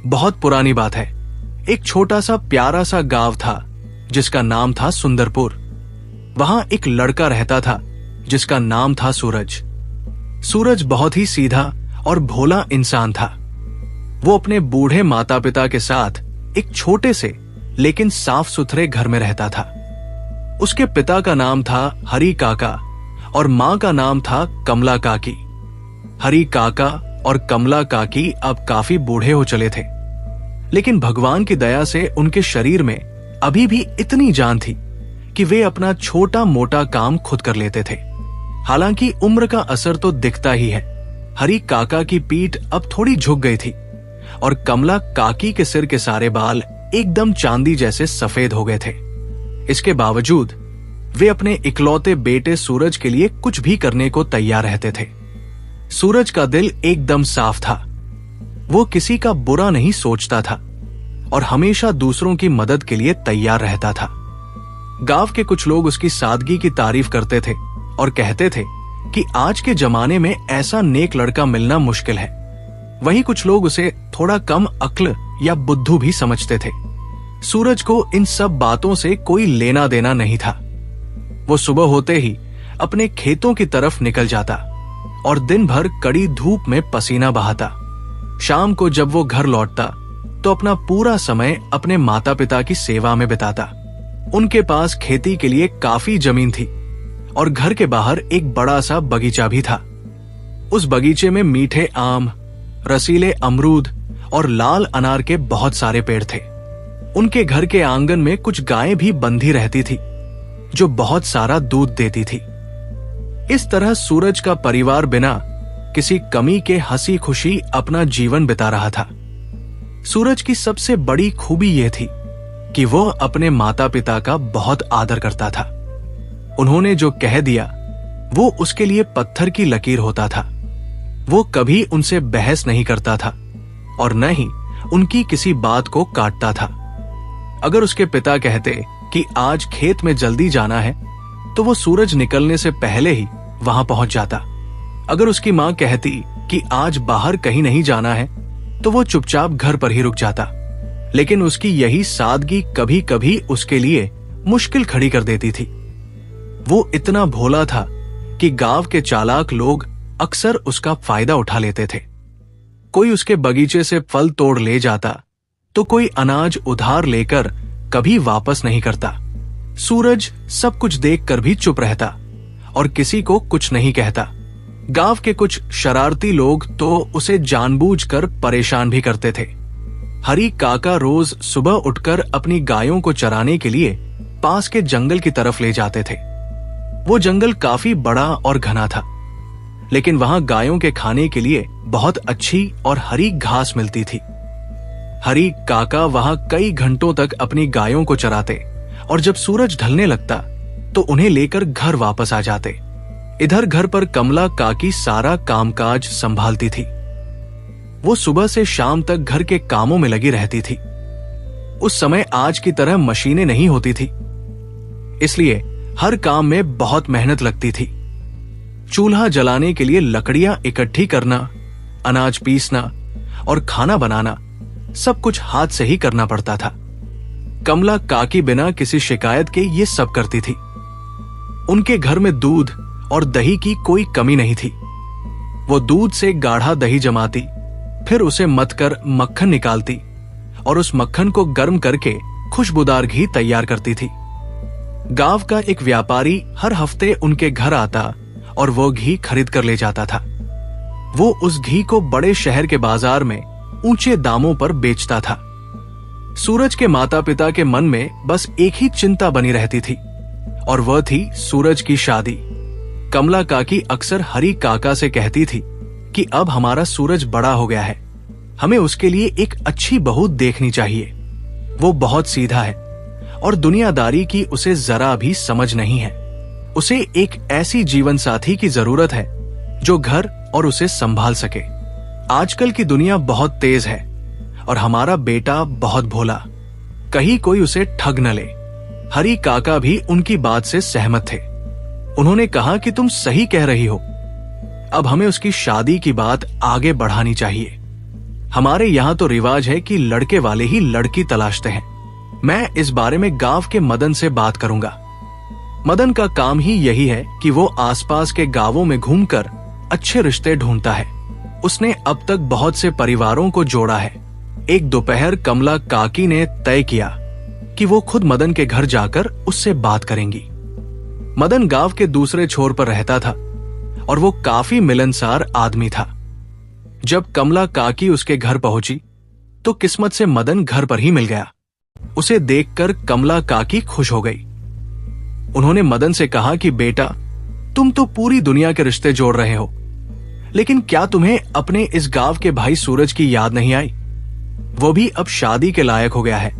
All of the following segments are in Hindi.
बहुत पुरानी बात है। एक छोटा सा प्यारा सा गांव था जिसका नाम था सुंदरपुर। वहां एक लड़का रहता था जिसका नाम था सूरज। सूरज बहुत ही सीधा और भोला इंसान था। वो अपने बूढ़े माता पिता के साथ एक छोटे से लेकिन साफ सुथरे घर में रहता था। उसके पिता का नाम था हरी काका और मां का नाम था कमला काकी। हरी काका और कमला काकी अब काफी बूढ़े हो चले थे, लेकिन भगवान की दया से उनके शरीर में अभी भी इतनी जान थी कि वे अपना छोटा मोटा काम खुद कर लेते थे। हालांकि उम्र का असर तो दिखता ही है। हरी काका की पीठ अब थोड़ी झुक गई थी और कमला काकी के सिर के सारे बाल एकदम चांदी जैसे सफेद हो गए थे। इसके बावजूद वे अपने इकलौते बेटे सूरज के लिए कुछ भी करने को तैयार रहते थे। सूरज का दिल एकदम साफ था। वो किसी का बुरा नहीं सोचता था और हमेशा दूसरों की मदद के लिए तैयार रहता था। गांव के कुछ लोग उसकी सादगी की तारीफ करते थे और कहते थे कि आज के जमाने में ऐसा नेक लड़का मिलना मुश्किल है। वहीं कुछ लोग उसे थोड़ा कम अक्ल या बुद्धू भी समझते थे। सूरज को इन सब बातों से कोई लेना देना नहीं था। वो सुबह होते ही अपने खेतों की तरफ निकल जाता और दिन भर कड़ी धूप में पसीना बहाता। शाम को जब वो घर लौटता तो अपना पूरा समय अपने माता पिता की सेवा में बिताता। उनके पास खेती के लिए काफी जमीन थी और घर के बाहर एक बड़ा सा बगीचा भी था। उस बगीचे में मीठे आम, रसीले अमरूद और लाल अनार के बहुत सारे पेड़ थे। उनके घर के आंगन में कुछ गायें भी बंधी रहती थी जो बहुत सारा दूध देती थी। इस तरह सूरज का परिवार बिना किसी कमी के हंसी खुशी अपना जीवन बिता रहा था। सूरज की सबसे बड़ी खूबी यह थी कि वह अपने माता पिता का बहुत आदर करता था। उन्होंने जो कह दिया वो उसके लिए पत्थर की लकीर होता था। वो कभी उनसे बहस नहीं करता था और न ही उनकी किसी बात को काटता था। अगर उसके पिता कहते कि आज खेत में जल्दी जाना है तो वो सूरज निकलने से पहले ही वहां पहुंच जाता। अगर उसकी मां कहती कि आज बाहर कहीं नहीं जाना है तो वो चुपचाप घर पर ही रुक जाता। लेकिन उसकी यही सादगी कभी कभी उसके लिए मुश्किल खड़ी कर देती थी। वो इतना भोला था कि गांव के चालाक लोग अक्सर उसका फायदा उठा लेते थे। कोई उसके बगीचे से फल तोड़ ले जाता तो कोई अनाज उधार लेकर कभी वापस नहीं करता। सूरज सब कुछ देखकर भी चुप रहता और किसी को कुछ नहीं कहता। गांव के कुछ शरारती लोग तो उसे जानबूझकर परेशान भी करते थे। हरी काका रोज सुबह उठकर अपनी गायों को चराने के लिए पास के जंगल की तरफ ले जाते थे। वो जंगल काफी बड़ा और घना था, लेकिन वहां गायों के खाने के लिए बहुत अच्छी और हरी घास मिलती थी। हरी काका वहां कई घंटों तक अपनी गायों को चराते और जब सूरज ढलने लगता तो उन्हें लेकर घर वापस आ जाते। इधर घर पर कमला काकी सारा कामकाज संभालती थी। वो सुबह से शाम तक घर के कामों में लगी रहती थी। उस समय आज की तरह मशीनें नहीं होती थी, इसलिए हर काम में बहुत मेहनत लगती थी। चूल्हा जलाने के लिए लकड़ियां इकट्ठी करना, अनाज पीसना और खाना बनाना सब कुछ हाथ से ही करना पड़ता था। कमला काकी बिना किसी शिकायत के ये सब करती थी। उनके घर में दूध और दही की कोई कमी नहीं थी। वो दूध से गाढ़ा दही जमाती, फिर उसे मथकर मक्खन निकालती और उस मक्खन को गर्म करके खुशबूदार घी तैयार करती थी। गांव का एक व्यापारी हर हफ्ते उनके घर आता और वो घी खरीद कर ले जाता था। वो उस घी को बड़े शहर के बाजार में ऊंचे दामों पर बेचता था। सूरज के माता पिता के मन में बस एक ही चिंता बनी रहती थी और वह थी सूरज की शादी। कमला काकी अक्सर हरी काका से कहती थी कि अब हमारा सूरज बड़ा हो गया है, हमें उसके लिए एक अच्छी बहू देखनी चाहिए। वो बहुत सीधा है और दुनियादारी की उसे जरा भी समझ नहीं है। उसे एक ऐसी जीवन साथी की जरूरत है जो घर और उसे संभाल सके। आजकल की दुनिया बहुत तेज है और हमारा बेटा बहुत भोला, कहीं कोई उसे ठग न ले। हरी काका भी उनकी बात से सहमत थे। उन्होंने कहा कि तुम सही कह रही हो, अब हमें उसकी शादी की बात आगे बढ़ानी चाहिए। हमारे यहाँ तो रिवाज है कि लड़के वाले ही लड़की तलाशते हैं। मैं इस बारे में गांव के मदन से बात करूंगा। मदन का काम ही यही है कि वो आसपास के गांवों में घूमकर अच्छे रिश्ते ढूंढता है। उसने अब तक बहुत से परिवारों को जोड़ा है। एक दोपहर कमला काकी ने तय किया कि वो खुद मदन के घर जाकर उससे बात करेंगी। मदन गांव के दूसरे छोर पर रहता था और वो काफी मिलनसार आदमी था। जब कमला काकी उसके घर पहुंची तो किस्मत से मदन घर पर ही मिल गया। उसे देखकर कमला काकी खुश हो गई। उन्होंने मदन से कहा कि बेटा, तुम तो पूरी दुनिया के रिश्ते जोड़ रहे हो, लेकिन क्या तुम्हें अपने इस गांव के भाई सूरज की याद नहीं आई? वो भी अब शादी के लायक हो गया है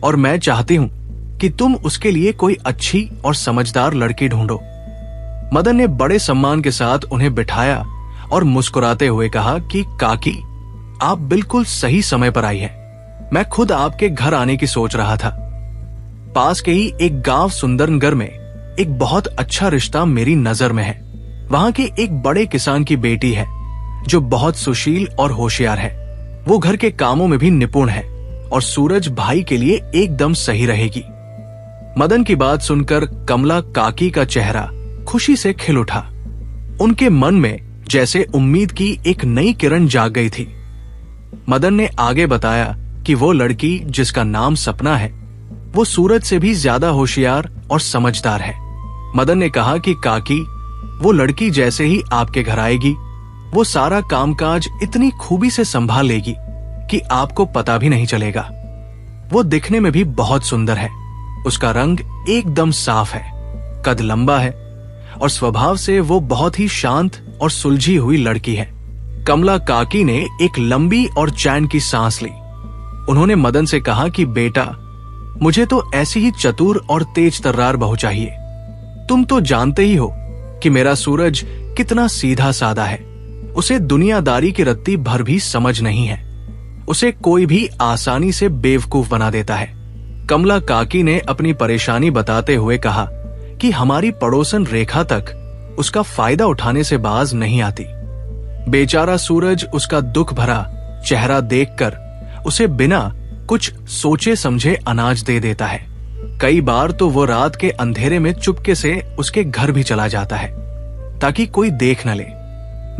और मैं चाहती हूं कि तुम उसके लिए कोई अच्छी और समझदार लड़की ढूंढो। मदन ने बड़े सम्मान के साथ उन्हें बिठाया और मुस्कुराते हुए कहा कि काकी, आप बिल्कुल सही समय पर आई हैं। मैं खुद आपके घर आने की सोच रहा था। पास के ही एक गांव सुंदरनगर में एक बहुत अच्छा रिश्ता मेरी नजर में है। वहां के एक बड़े किसान की बेटी है जो बहुत सुशील और होशियार है। वो घर के कामों में भी निपुण है और सूरज भाई के लिए एकदम सही रहेगी। मदन की बात सुनकर कमला काकी का चेहरा खुशी से खिल उठा। उनके मन में जैसे उम्मीद की एक नई किरण जाग गई थी। मदन ने आगे बताया कि वो लड़की जिसका नाम सपना है, वो सूरज से भी ज्यादा होशियार और समझदार है। मदन ने कहा कि काकी, वो लड़की जैसे ही आपके घर आएगी, वो सारा कामकाज इतनी खूबी से संभाल लेगी कि आपको पता भी नहीं चलेगा। वो दिखने में भी बहुत सुंदर है। उसका रंग एकदम साफ है, कद लंबा है और स्वभाव से वो बहुत ही शांत और सुलझी हुई लड़की है। कमला काकी ने एक लंबी और चैन की सांस ली। उन्होंने मदन से कहा कि बेटा, मुझे तो ऐसी ही चतुर और तेज तर्रार बहू चाहिए। तुम तो जानते ही हो कि मेरा सूरज कितना सीधा साधा है। उसे दुनियादारी की रत्ती भर भी समझ नहीं है। उसे कोई भी आसानी से बेवकूफ बना देता है। कमला काकी ने अपनी परेशानी बताते हुए कहा कि हमारी पड़ोसन रेखा तक उसका फायदा उठाने से बाज नहीं आती। बेचारा सूरज उसका दुख भरा चेहरा देखकर उसे बिना कुछ सोचे समझे अनाज दे देता है। कई बार तो वो रात के अंधेरे में चुपके से उसके घर भी चला जाता है ताकि कोई देख न ले।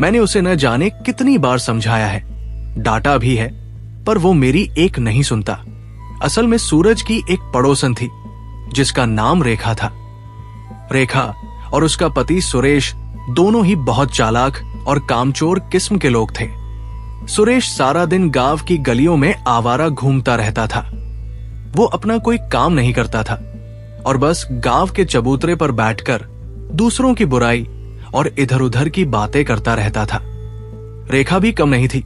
मैंने उसे न जाने कितनी बार समझाया है, डांटा भी है, पर वो मेरी एक नहीं सुनता। असल में सूरज की एक पड़ोसन थी जिसका नाम रेखा था। रेखा और उसका पति सुरेश दोनों ही बहुत चालाक और कामचोर किस्म के लोग थे। सुरेश सारा दिन गांव की गलियों में आवारा घूमता रहता था। वो अपना कोई काम नहीं करता था और बस गांव के चबूतरे पर बैठकर दूसरों की बुराई और इधर उधर की बातें करता रहता था। रेखा भी कम नहीं थी।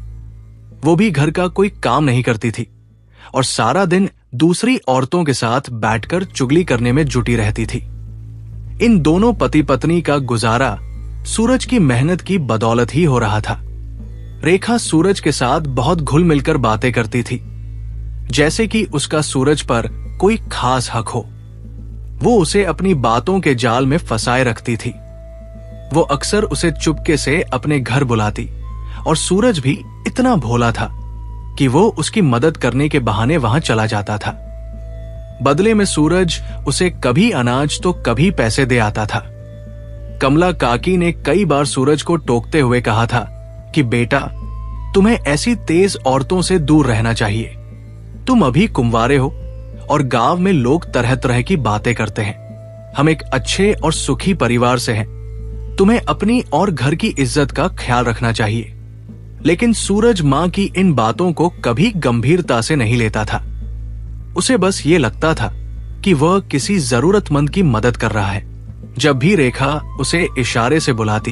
वो भी घर का कोई काम नहीं करती थी और सारा दिन दूसरी औरतों के साथ बैठकर चुगली करने में जुटी रहती थी। इन दोनों पति पत्नी का गुजारा सूरज की मेहनत की बदौलत ही हो रहा था। रेखा सूरज के साथ बहुत घुल मिलकर बातें करती थी, जैसे कि उसका सूरज पर कोई खास हक हो। वो उसे अपनी बातों के जाल में फंसाए रखती थी। वो अक्सर उसे चुपके से अपने घर बुलाती और सूरज भी इतना भोला था कि वो उसकी मदद करने के बहाने वहां चला जाता था। बदले में सूरज उसे कभी अनाज तो कभी पैसे दे आता था। कमला काकी ने कई बार सूरज को टोकते हुए कहा था कि बेटा, तुम्हें ऐसी तेज औरतों से दूर रहना चाहिए। तुम अभी कुंवारे हो और गांव में लोग तरह तरह की बातें करते हैं। हम एक अच्छे और सुखी परिवार से हैं। तुम्हें अपनी और घर की इज्जत का ख्याल रखना चाहिए। लेकिन सूरज मां की इन बातों को कभी गंभीरता से नहीं लेता था। उसे बस ये लगता था कि वह किसी जरूरतमंद की मदद कर रहा है। जब भी रेखा उसे इशारे से बुलाती,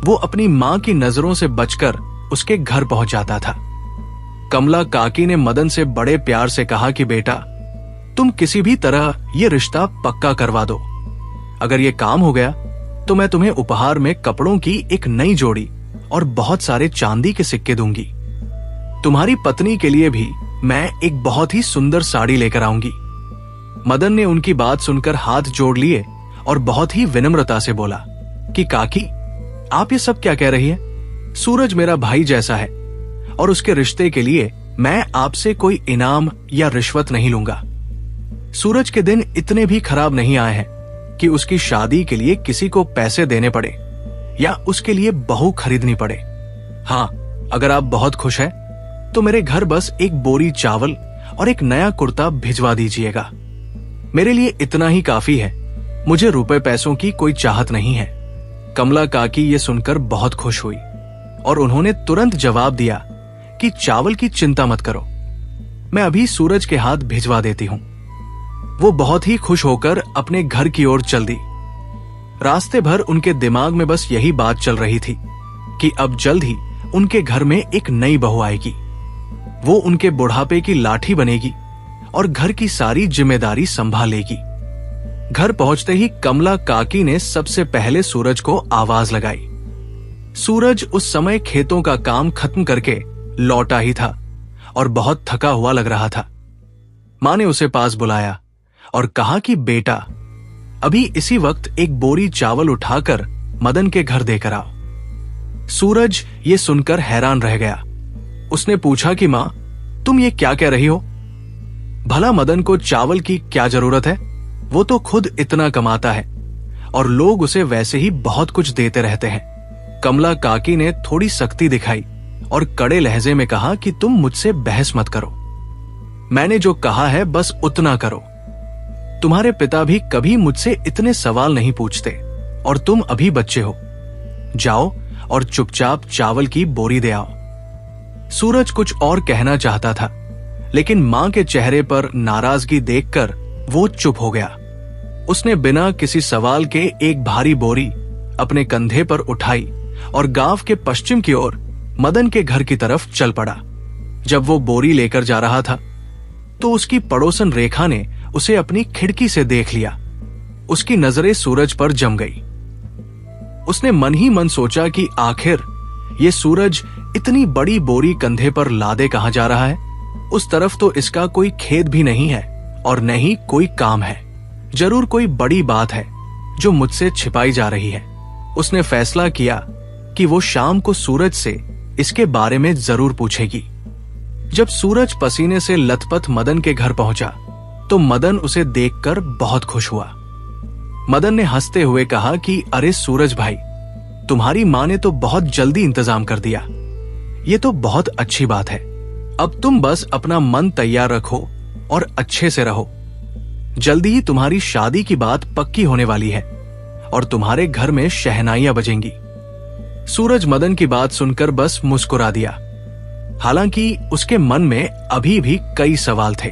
वो अपनी मां की नजरों से बचकर उसके घर पहुंच जाता था। कमला काकी ने मदन से बड़े प्यार से कहा कि बेटा, तुम किसी भी तरह ये रिश्ता पक्का करवा दो। अगर ये काम हो गया तो मैं तुम्हें उपहार में कपड़ों की एक नई जोड़ी और बहुत सारे चांदी के सिक्के दूंगी। तुम्हारी पत्नी के लिए भी मैं एक बहुत ही सुंदर साड़ी लेकर आऊंगी। मदन ने उनकी बात सुनकर हाथ जोड़ लिए और बहुत ही विनम्रता से बोला कि काकी, आप ये सब क्या कह रही हैं? सूरज मेरा भाई जैसा है और उसके रिश्ते के लिए मैं आपसे कोई इनाम या रिश्वत नहीं लूंगा। सूरज के दिन इतने भी खराब नहीं आए हैं कि उसकी शादी के लिए किसी को पैसे देने पड़े या उसके लिए बहू खरीदनी पड़े। हाँ, अगर आप बहुत खुश हैं तो मेरे घर बस एक बोरी चावल और एक नया कुर्ता भिजवा दीजिएगा। मेरे लिए इतना ही काफी है, मुझे रुपए पैसों की कोई चाहत नहीं है। कमला काकी ये सुनकर बहुत खुश हुई और उन्होंने तुरंत जवाब दिया कि चावल की चिंता मत करो, मैं अभी सूरज के हाथ भिजवा देती हूं। वो बहुत ही खुश होकर अपने घर की ओर चल दी। रास्ते भर उनके दिमाग में बस यही बात चल रही थी कि अब जल्द ही उनके घर में एक नई बहू आएगी। वो उनके बुढ़ापे की लाठी बनेगी और घर की सारी जिम्मेदारी संभालेगी। घर पहुंचते ही कमला काकी ने सबसे पहले सूरज को आवाज लगाई। सूरज उस समय खेतों का काम खत्म करके लौटा ही था और बहुत थका हुआ लग रहा था। मां ने उसे पास बुलाया और कहा कि बेटा, अभी इसी वक्त एक बोरी चावल उठाकर मदन के घर देकर आओ। सूरज ये सुनकर हैरान रह गया। उसने पूछा कि मां, तुम ये क्या कह रही हो? भला मदन को चावल की क्या जरूरत है? वो तो खुद इतना कमाता है और लोग उसे वैसे ही बहुत कुछ देते रहते हैं। कमला काकी ने थोड़ी सख्ती दिखाई और कड़े लहजे में कहा कि तुम मुझसे बहस मत करो, मैंने जो कहा है बस उतना करो। तुम्हारे पिता भी कभी मुझसे इतने सवाल नहीं पूछते और तुम अभी बच्चे हो। जाओ और चुपचाप चावल की बोरी दे आओ। सूरज कुछ और कहना चाहता था, लेकिन मां के चेहरे पर नाराजगी देखकर वो चुप हो गया। उसने बिना किसी सवाल के एक भारी बोरी अपने कंधे पर उठाई और गांव के पश्चिम की ओर मदन के घर की तरफ चल पड़ा। जब वो बोरी लेकर जा रहा था तो उसकी पड़ोसन रेखा ने उसे अपनी खिड़की से देख लिया। उसकी नजरें सूरज पर जम गई। उसने मन ही मन सोचा कि आखिर ये सूरज इतनी बड़ी बोरी कंधे पर लादे कहां जा रहा है। उस तरफ तो इसका कोई खेत भी नहीं है और न ही कोई काम है। जरूर कोई बड़ी बात है जो मुझसे छिपाई जा रही है। उसने फैसला किया कि वो शाम को सूरज से इसके बारे में जरूर पूछेगी। जब सूरज पसीने से लथपथ मदन के घर पहुंचा तो मदन उसे देखकर बहुत खुश हुआ। मदन ने हंसते हुए कहा कि अरे सूरज भाई, तुम्हारी मां ने तो बहुत जल्दी इंतजाम कर दिया। ये तो बहुत अच्छी बात है। अब तुम बस अपना मन तैयार रखो और अच्छे से रहो। जल्दी ही तुम्हारी शादी की बात पक्की होने वाली है और तुम्हारे घर में शहनाइयां बजेंगी। सूरज मदन की बात सुनकर बस मुस्कुरा दिया। हालांकि उसके मन में अभी भी कई सवाल थे।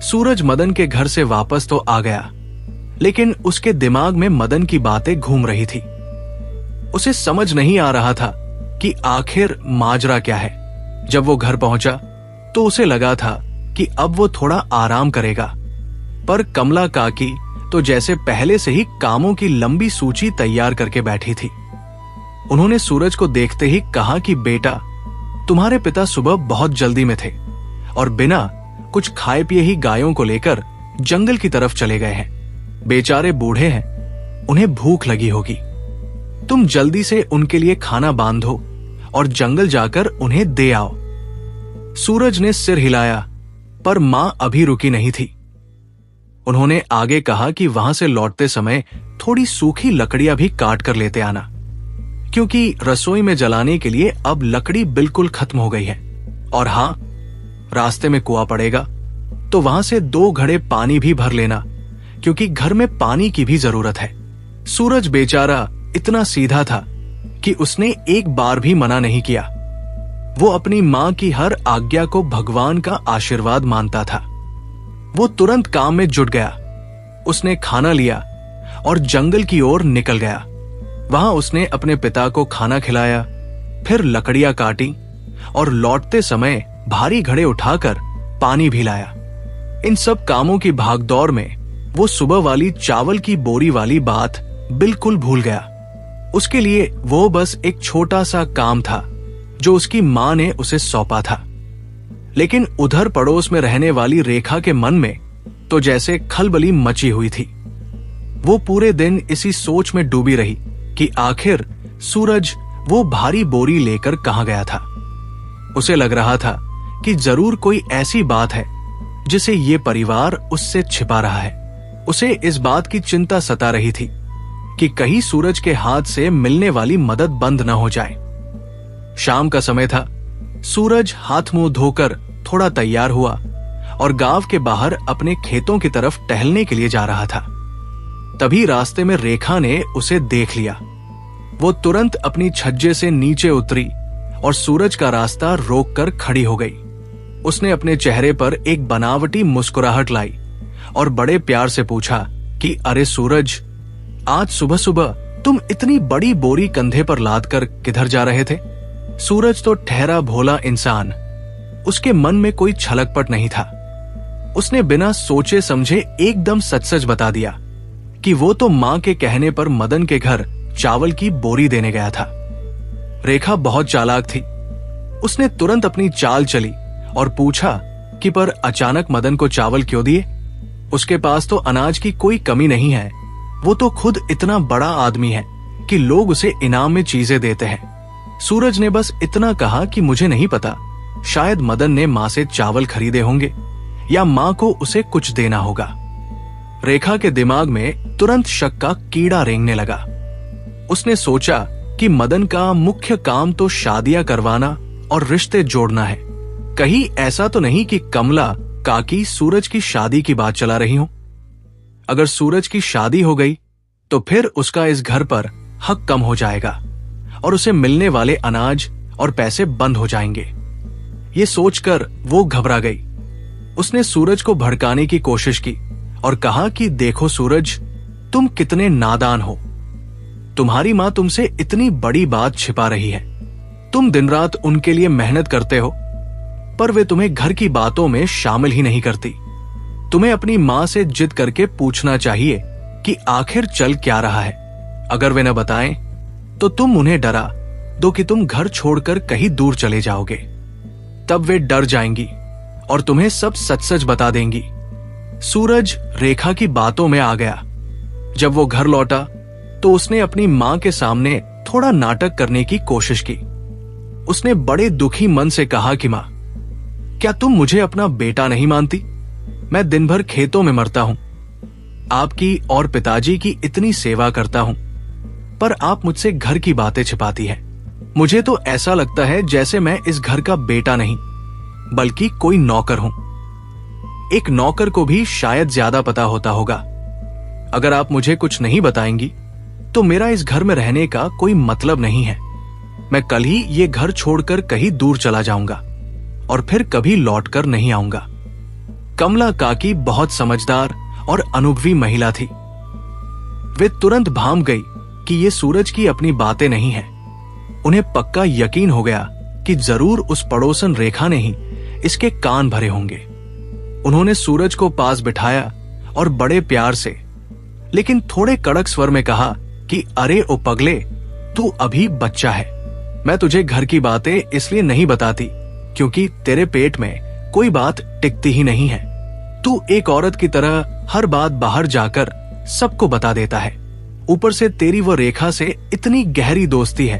सूरज मदन के घर से वापस तो आ गया, लेकिन उसके दिमाग में मदन की बातें घूम रही थी। उसे समझ नहीं आ रहा था कि आखिर माजरा क्या है। जब वो घर पहुंचा तो उसे लगा था कि अब वो थोड़ा आराम करेगा, पर कमला काकी तो जैसे पहले से ही कामों की लंबी सूची तैयार करके बैठी थी। उन्होंने सूरज को देखते ही कहा कि बेटा, तुम्हारे पिता सुबह बहुत जल्दी में थे और बिना कुछ खाए पिए ही गायों को लेकर जंगल की तरफ चले गए हैं। बेचारे बूढ़े हैं, उन्हें भूख लगी होगी। तुम जल्दी से उनके लिए खाना बांधो और जंगल जाकर उन्हें दे आओ। सूरज ने सिर हिलाया, पर मां अभी रुकी नहीं थी। उन्होंने आगे कहा कि वहां से लौटते समय थोड़ी सूखी लकड़ियां भी काट कर लेते आना, क्योंकि रसोई में जलाने के लिए अब लकड़ी बिल्कुल खत्म हो गई है। और हां, रास्ते में कुआं पड़ेगा तो वहां से 2 घड़े पानी भी भर लेना, क्योंकि घर में पानी की भी जरूरत है। सूरज बेचारा इतना सीधा था कि उसने एक बार भी मना नहीं किया। वो अपनी मां की हर आज्ञा को भगवान का आशीर्वाद मानता था। वो तुरंत काम में जुट गया। उसने खाना लिया और जंगल की ओर निकल गया। वहां उसने अपने पिता को खाना खिलाया, फिर लकड़ियां काटी और लौटते समय भारी घड़े उठाकर पानी भी लाया। इन सब कामों की भागदौड़ में वो सुबह वाली चावल की बोरी वाली बात बिल्कुल भूल गया। उसके लिए वो बस एक छोटा सा काम था जो उसकी मां ने उसे सौंपा था। लेकिन उधर पड़ोस में रहने वाली रेखा के मन में तो जैसे खलबली मची हुई थी। वो पूरे दिन इसी सोच में डूबी रही कि आखिर सूरज वो भारी बोरी लेकर कहां गया था। उसे लग रहा था कि जरूर कोई ऐसी बात है जिसे ये परिवार उससे छिपा रहा है। उसे इस बात की चिंता सता रही थी कि कहीं सूरज के हाथ से मिलने वाली मदद बंद न हो जाए। शाम का समय था। सूरज हाथ मुंह धोकर थोड़ा तैयार हुआ और गांव के बाहर अपने खेतों की तरफ टहलने के लिए जा रहा था। तभी रास्ते में रेखा ने उसे देख लिया। वो तुरंत अपनी छज्जे से नीचे उतरी और सूरज का रास्ता रोककर खड़ी हो गई। उसने अपने चेहरे पर एक बनावटी मुस्कुराहट लाई और बड़े प्यार से पूछा कि अरे सूरज, आज सुबह सुबह तुम इतनी बड़ी बोरी कंधे पर लाद कर किधर जा रहे थे? सूरज तो ठहरा भोला इंसान, उसके मन में कोई छलकपट नहीं था। उसने बिना सोचे समझे एकदम सच सच बता दिया कि वो तो मां के कहने पर मदन के घर चावल की बोरी देने गया था। रेखा बहुत चालाक थी। उसने तुरंत अपनी चाल चली और पूछा कि पर अचानक मदन को चावल क्यों दिए? उसके पास तो अनाज की कोई कमी नहीं है। वो तो खुद इतना बड़ा आदमी है कि लोग उसे इनाम में चीजें देते हैं। सूरज ने बस इतना कहा कि मुझे नहीं पता, शायद मदन ने मां से चावल खरीदे होंगे या मां को उसे कुछ देना होगा। रेखा के दिमाग में तुरंत शक का कीड़ा रेंगने लगा। उसने सोचा कि मदन का मुख्य काम तो शादियां करवाना और रिश्ते जोड़ना है। कहीं ऐसा तो नहीं कि कमला काकी सूरज की शादी की बात चला रही हो? अगर सूरज की शादी हो गई तो फिर उसका इस घर पर हक कम हो जाएगा और उसे मिलने वाले अनाज और पैसे बंद हो जाएंगे। ये सोचकर वो घबरा गई। उसने सूरज को भड़काने की कोशिश की और कहा कि देखो सूरज, तुम कितने नादान हो। तुम्हारी मां तुमसे इतनी बड़ी बात छिपा रही है। तुम दिन रात उनके लिए मेहनत करते हो, पर वे तुम्हें घर की बातों में शामिल ही नहीं करती। तुम्हें अपनी मां से जिद करके पूछना चाहिए कि आखिर चल क्या रहा है। अगर वे न बताएं तो तुम उन्हें डरा दो कि तुम घर छोड़कर कहीं दूर चले जाओगे। तब वे डर जाएंगी और तुम्हें सब सच सच बता देंगी। सूरज रेखा की बातों में आ गया। जब वो घर लौटा तो उसने अपनी मां के सामने थोड़ा नाटक करने की कोशिश की। उसने बड़े दुखी मन से कहा कि मां, क्या तुम मुझे अपना बेटा नहीं मानती? मैं दिन भर खेतों में मरता हूं, आपकी और पिताजी की इतनी सेवा करता हूं, पर आप मुझसे घर की बातें छिपाती हैं। मुझे तो ऐसा लगता है जैसे मैं इस घर का बेटा नहीं बल्कि कोई नौकर हूं। एक नौकर को भी शायद ज्यादा पता होता होगा। अगर आप मुझे कुछ नहीं बताएंगी तो मेरा इस घर में रहने का कोई मतलब नहीं है। मैं कल ही ये घर छोड़कर कहीं दूर चला जाऊंगा और फिर कभी लौटकर नहीं आऊंगा। कमला काकी बहुत समझदार और अनुभवी महिला थी। वे तुरंत भांप गई कि ये सूरज की अपनी बातें नहीं हैं। उन्हें पक्का यकीन हो गया कि जरूर उस पड़ोसन रेखा ने ही इसके कान भरे होंगे। उन्होंने सूरज को पास बिठाया और बड़े प्यार से लेकिन थोड़े कड़क स्वर में कहा कि अरे ओ पगले, तू अभी बच्चा है। मैं तुझे घर की बातें इसलिए नहीं बताती क्योंकि तेरे पेट में कोई बात टिकती ही नहीं है। तू एक औरत की तरह हर बात बाहर जाकर सबको बता देता है। ऊपर से तेरी वो रेखा से इतनी गहरी दोस्ती है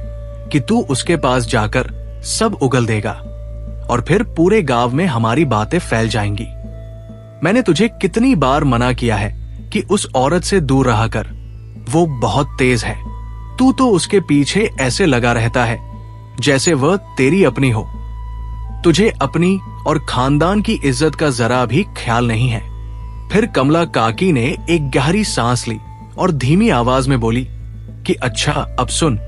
कि तू उसके पास जाकर सब उगल देगा और फिर पूरे गांव में हमारी बातें फैल जाएंगी। मैंने तुझे कितनी बार मना किया है कि उस औरत से दूर रहा कर, वो बहुत तेज है। तू तो उसके पीछे ऐसे लगा रहता है जैसे वह तेरी अपनी हो। तुझे अपनी और खानदान की इज्जत का जरा भी ख्याल नहीं है। फिर कमला काकी ने एक गहरी सांस ली और धीमी आवाज में बोली कि अच्छा अब सुन,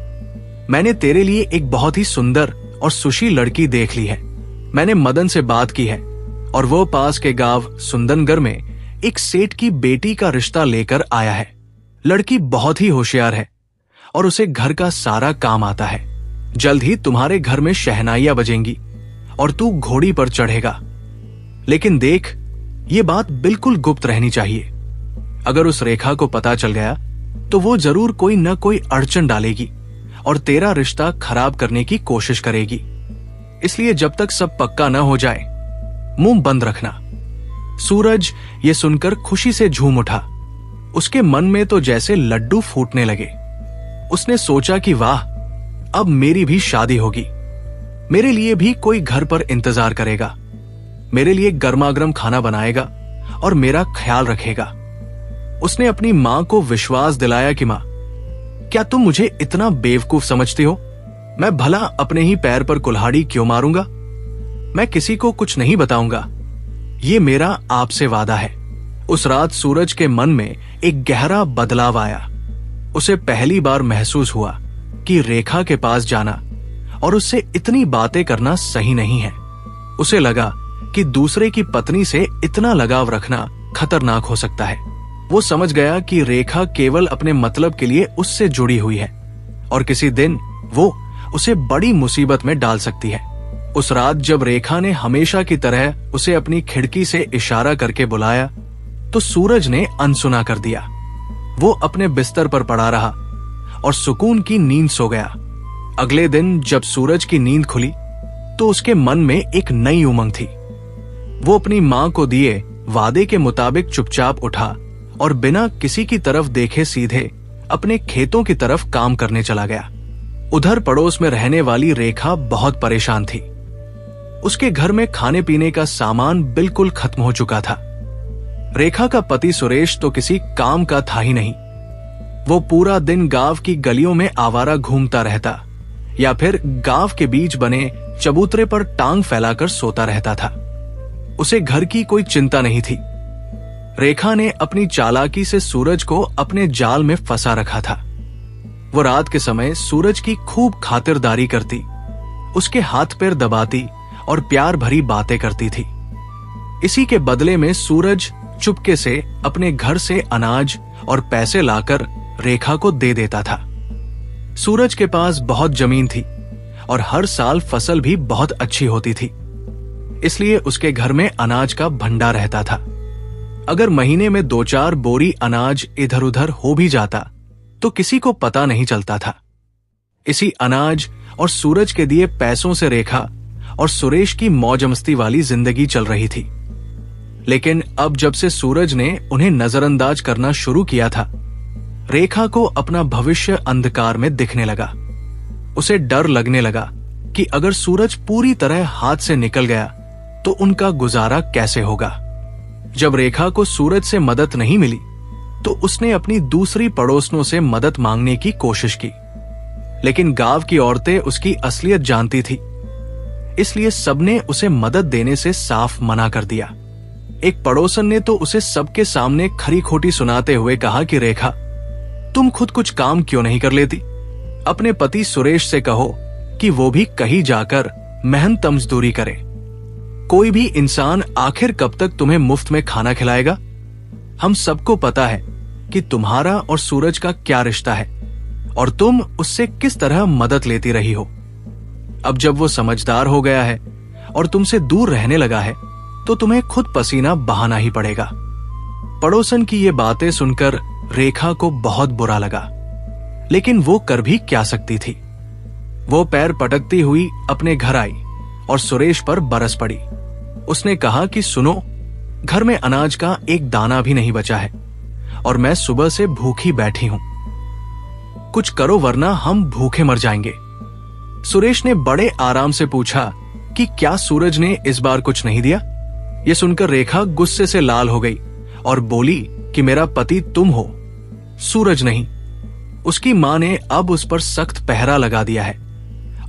मैंने तेरे लिए एक बहुत ही सुंदर और सुशील लड़की देख ली है। मैंने मदन से बात की है और वो पास के गांव सुंदनगढ़ में एक सेठ की बेटी का रिश्ता लेकर आया है। लड़की बहुत ही होशियार है और उसे घर का सारा काम आता है। जल्द ही तुम्हारे घर में शहनाइयां बजेंगी और तू घोड़ी पर चढ़ेगा। लेकिन देख, ये बात बिल्कुल गुप्त रहनी चाहिए। अगर उस रेखा को पता चल गया तो वो जरूर कोई न कोई अड़चन डालेगी और तेरा रिश्ता खराब करने की कोशिश करेगी। इसलिए जब तक सब पक्का न हो जाए मुंह बंद रखना। सूरज ये सुनकर खुशी से झूम उठा। उसके मन में तो जैसे लड्डू फूटने लगे। उसने सोचा कि वाह, अब मेरी भी शादी होगी। मेरे लिए भी कोई घर पर इंतजार करेगा, मेरे लिए गर्मागर्म खाना बनाएगा और मेरा ख्याल रखेगा। उसने अपनी मां को विश्वास दिलाया कि मां, क्या तुम मुझे इतना बेवकूफ समझती हो? मैं भला अपने ही पैर पर कुल्हाड़ी क्यों मारूंगा? मैं किसी को कुछ नहीं बताऊंगा। ये मेरा आपसे वादा है। उस रात सूरज के मन में एक गहरा बदलाव आया। उसे पहली बार महसूस हुआ कि रेखा के पास जाना और उससे इतनी बातें करना सही नहीं है। उसे लगा कि दूसरे की पत्नी से इतना लगाव रखना खतरनाक हो सकता है। वो समझ गया कि रेखा केवल अपने मतलब के लिए उससे जुड़ी हुई है और किसी दिन वो उसे बड़ी मुसीबत में डाल सकती है। उस रात जब रेखा ने हमेशा की तरह उसे अपनी खिड़की से इशारा करके बुलाया, तो सूरज ने अनसुना कर दिया। वो अपने बिस्तर पर पड़ा रहा और सुकून की नींद सो गया। अगले दिन जब सूरज की नींद खुली तो उसके मन में एक नई उमंग थी। वो अपनी मां को दिए वादे के मुताबिक चुपचाप उठा और बिना किसी की तरफ देखे सीधे अपने खेतों की तरफ काम करने चला गया। उधर पड़ोस में रहने वाली रेखा बहुत परेशान थी। उसके घर में खाने पीने का सामान बिल्कुल खत्म हो चुका था। रेखा का पति सुरेश तो किसी काम का था ही नहीं। वो पूरा दिन गांव की गलियों में आवारा घूमता रहता या फिर गांव के बीच बने चबूतरे पर टांग फैलाकर सोता रहता था। उसे घर की कोई चिंता नहीं थी। रेखा ने अपनी चालाकी से सूरज को अपने जाल में फंसा रखा था। वो रात के समय सूरज की खूब खातिरदारी करती, उसके हाथ पैर दबाती और प्यार भरी बातें करती थी। इसी के बदले में सूरज चुपके से अपने घर से अनाज और पैसे लाकर रेखा को दे देता था। सूरज के पास बहुत जमीन थी और हर साल फसल भी बहुत अच्छी होती थी, इसलिए उसके घर में अनाज का भंडार रहता था। अगर महीने में 2-4 बोरी अनाज इधर उधर हो भी जाता तो किसी को पता नहीं चलता था। इसी अनाज और सूरज के दिए पैसों से रेखा और सुरेश की मौज मस्ती वाली जिंदगी चल रही थी। लेकिन अब जब से सूरज ने उन्हें नजरअंदाज करना शुरू किया था, रेखा को अपना भविष्य अंधकार में दिखने लगा। उसे डर लगने लगा कि अगर सूरज पूरी तरह हाथ से निकल गया तो उनका गुजारा कैसे होगा। जब रेखा को सूरज से मदद नहीं मिली तो उसने अपनी दूसरी पड़ोसनों से मदद मांगने की कोशिश की, लेकिन गांव की औरतें उसकी असलियत जानती थी, इसलिए सबने उसे मदद देने से साफ मना कर दिया। एक पड़ोसन ने तो उसे सबके सामने खरी खोटी सुनाते हुए कहा कि रेखा, तुम खुद कुछ काम क्यों नहीं कर लेती? अपने पति सुरेश से कहो कि वो भी कहीं जाकर मेहनत मजदूरी करे। कोई भी इंसान आखिर कब तक तुम्हें मुफ्त में खाना खिलाएगा? हम सबको पता है कि तुम्हारा और सूरज का क्या रिश्ता है और तुम उससे किस तरह मदद लेती रही हो। अब जब वो समझदार हो गया है और तुमसे दूर रहने लगा है तो तुम्हें खुद पसीना बहाना ही पड़ेगा। पड़ोसन की ये बातें सुनकर रेखा को बहुत बुरा लगा, लेकिन वो कर भी क्या सकती थी। वो पैर पटकती हुई अपने घर आई और सुरेश पर बरस पड़ी। उसने कहा कि सुनो, घर में अनाज का एक दाना भी नहीं बचा है और मैं सुबह से भूखी बैठी हूं। कुछ करो वरना हम भूखे मर जाएंगे। सुरेश ने बड़े आराम से पूछा कि क्या सूरज ने इस बार कुछ नहीं दिया? यह सुनकर रेखा गुस्से से लाल हो गई और बोली कि मेरा पति तुम हो, सूरज नहीं। उसकी मां ने अब उस पर सख्त पहरा लगा दिया है